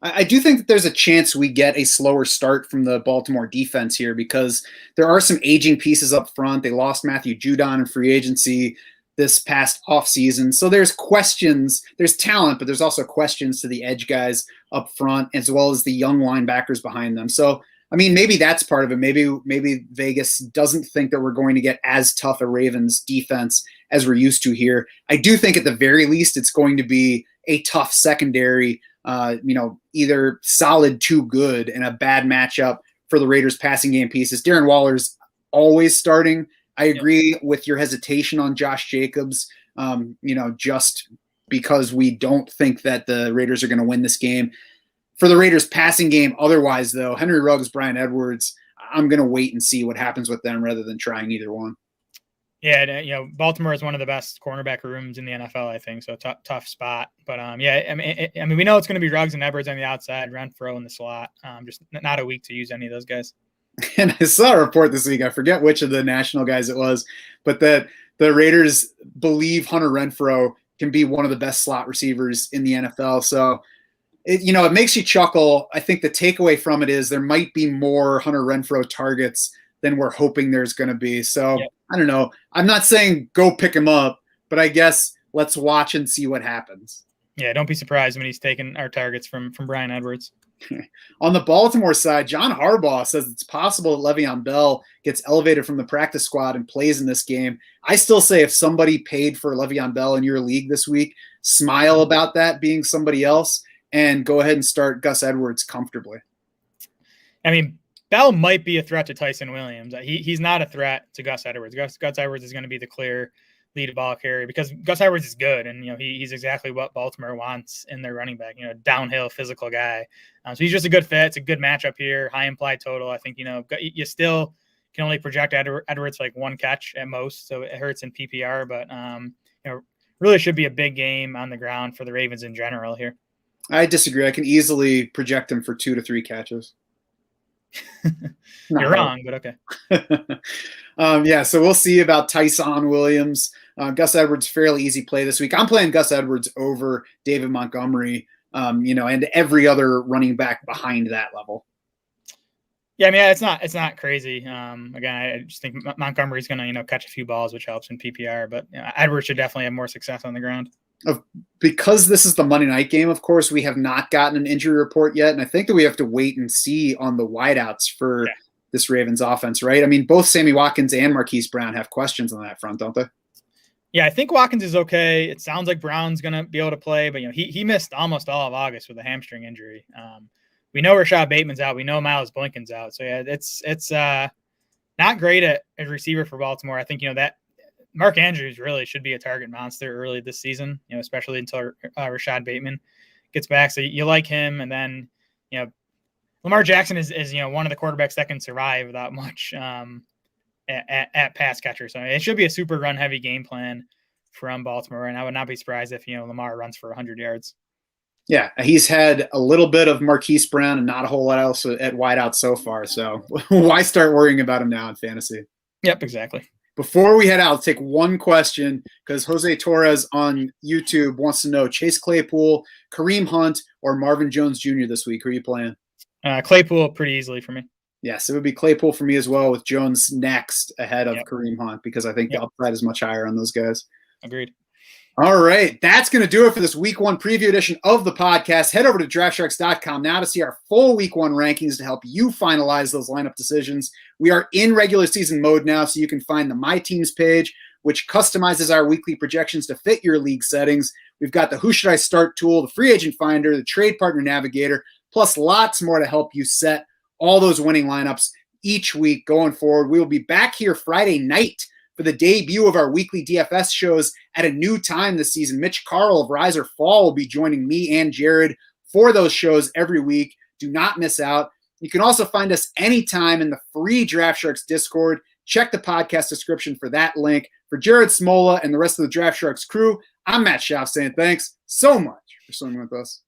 I do think that there's a chance we get a slower start from the Baltimore defense here because there are some aging pieces up front. They lost Matthew Judon in free agency this past offseason. So there's questions. There's talent, but there's also questions to the edge guys up front as well as the young linebackers behind them. So, I mean, maybe that's part of it. Maybe Vegas doesn't think that we're going to get as tough a Ravens defense as we're used to here. I do think at the very least it's going to be a tough secondary, either solid to good and a bad matchup for the Raiders passing game pieces. Darren Waller's always starting. I agree with your hesitation on Josh Jacobs, just because we don't think that the Raiders are going to win this game. For the Raiders passing game, otherwise, though, Henry Ruggs, Bryan Edwards, I'm going to wait and see what happens with them rather than trying either one. Yeah, Baltimore is one of the best cornerback rooms in the NFL, I think. So tough spot, but I mean, we know it's going to be Ruggs and Edwards on the outside, Renfro in the slot. Just not a week to use any of those guys. And I saw a report this week. I forget which of the national guys it was, but that the Raiders believe Hunter Renfro can be one of the best slot receivers in the NFL. So, it makes you chuckle. I think the takeaway from it is there might be more Hunter Renfro targets than we're hoping there's going to be. So I don't know. I'm not saying go pick him up, but I guess let's watch and see what happens. Yeah, don't be surprised when he's taking our targets from Bryan Edwards. On the Baltimore side, John Harbaugh says it's possible that Le'Veon Bell gets elevated from the practice squad and plays in this game. I still say if somebody paid for Le'Veon Bell in your league this week, smile about that being somebody else and go ahead and start Gus Edwards comfortably. I mean, Bell might be a threat to Tyson Williams. He's not a threat to Gus Edwards. Gus Edwards is going to be the clear lead ball carrier because Gus Edwards is good, and he's exactly what Baltimore wants in their running back. Downhill physical guy. So he's just a good fit. It's a good matchup here. High implied total. I think you still can only project Edwards like one catch at most, so it hurts in PPR. But really should be a big game on the ground for the Ravens in general here. I disagree. I can easily project him for 2 to 3 catches. You're wrong, but okay. So we'll see about Tyson Williams. Gus Edwards, fairly easy play this week. I'm playing Gus Edwards over David Montgomery, and every other running back behind that level. Yeah, I mean, it's not crazy. Again, I just think Montgomery's going to catch a few balls, which helps in PPR, but Edwards should definitely have more success on the ground. Because this is the Monday night game, of course, we have not gotten an injury report yet, and I think that we have to wait and see on the wideouts for this Ravens offense, right? I mean, both Sammy Watkins and Marquise Brown have questions on that front, don't they? Yeah, I think Watkins is okay. It sounds like Brown's going to be able to play, but he missed almost all of August with a hamstring injury. We know Rashad Bateman's out. We know Miles Boykin's out. So yeah, it's not great at receiver for Baltimore. I think that Mark Andrews really should be a target monster early this season, especially until Rashad Bateman gets back. So you like him. And then, Lamar Jackson is one of the quarterbacks that can survive without much at pass catcher. So it should be a super run heavy game plan from Baltimore. And I would not be surprised if, Lamar runs for 100 yards. Yeah, he's had a little bit of Marquise Brown and not a whole lot else at wideout so far. So why start worrying about him now in fantasy? Yep, exactly. Before we head out, let's take one question because Jose Torres on YouTube wants to know Chase Claypool, Kareem Hunt, or Marvin Jones Jr. this week. Who are you playing? Claypool pretty easily for me. Yes, it would be Claypool for me as well with Jones next ahead of Kareem Hunt because I think the upside is much higher on those guys. Agreed. All right, that's going to do it for this Week 1 preview edition of the podcast. Head over to DraftSharks.com now to see our full Week 1 rankings to help you finalize those lineup decisions. We are in regular season mode now, so you can find the My Teams page, which customizes our weekly projections to fit your league settings. We've got the Who Should I Start tool, the Free Agent Finder, the Trade Partner Navigator, plus lots more to help you set all those winning lineups each week going forward. We will be back here Friday night for the debut of our weekly DFS shows at a new time this season. Mitch Carl of Rise or Fall will be joining me and Jared for those shows every week. Do not miss out. You can also find us anytime in the free Draft Sharks Discord. Check the podcast description for that link. For Jared Smola and the rest of the Draft Sharks crew, I'm Matt Schaff saying thanks so much for swimming with us.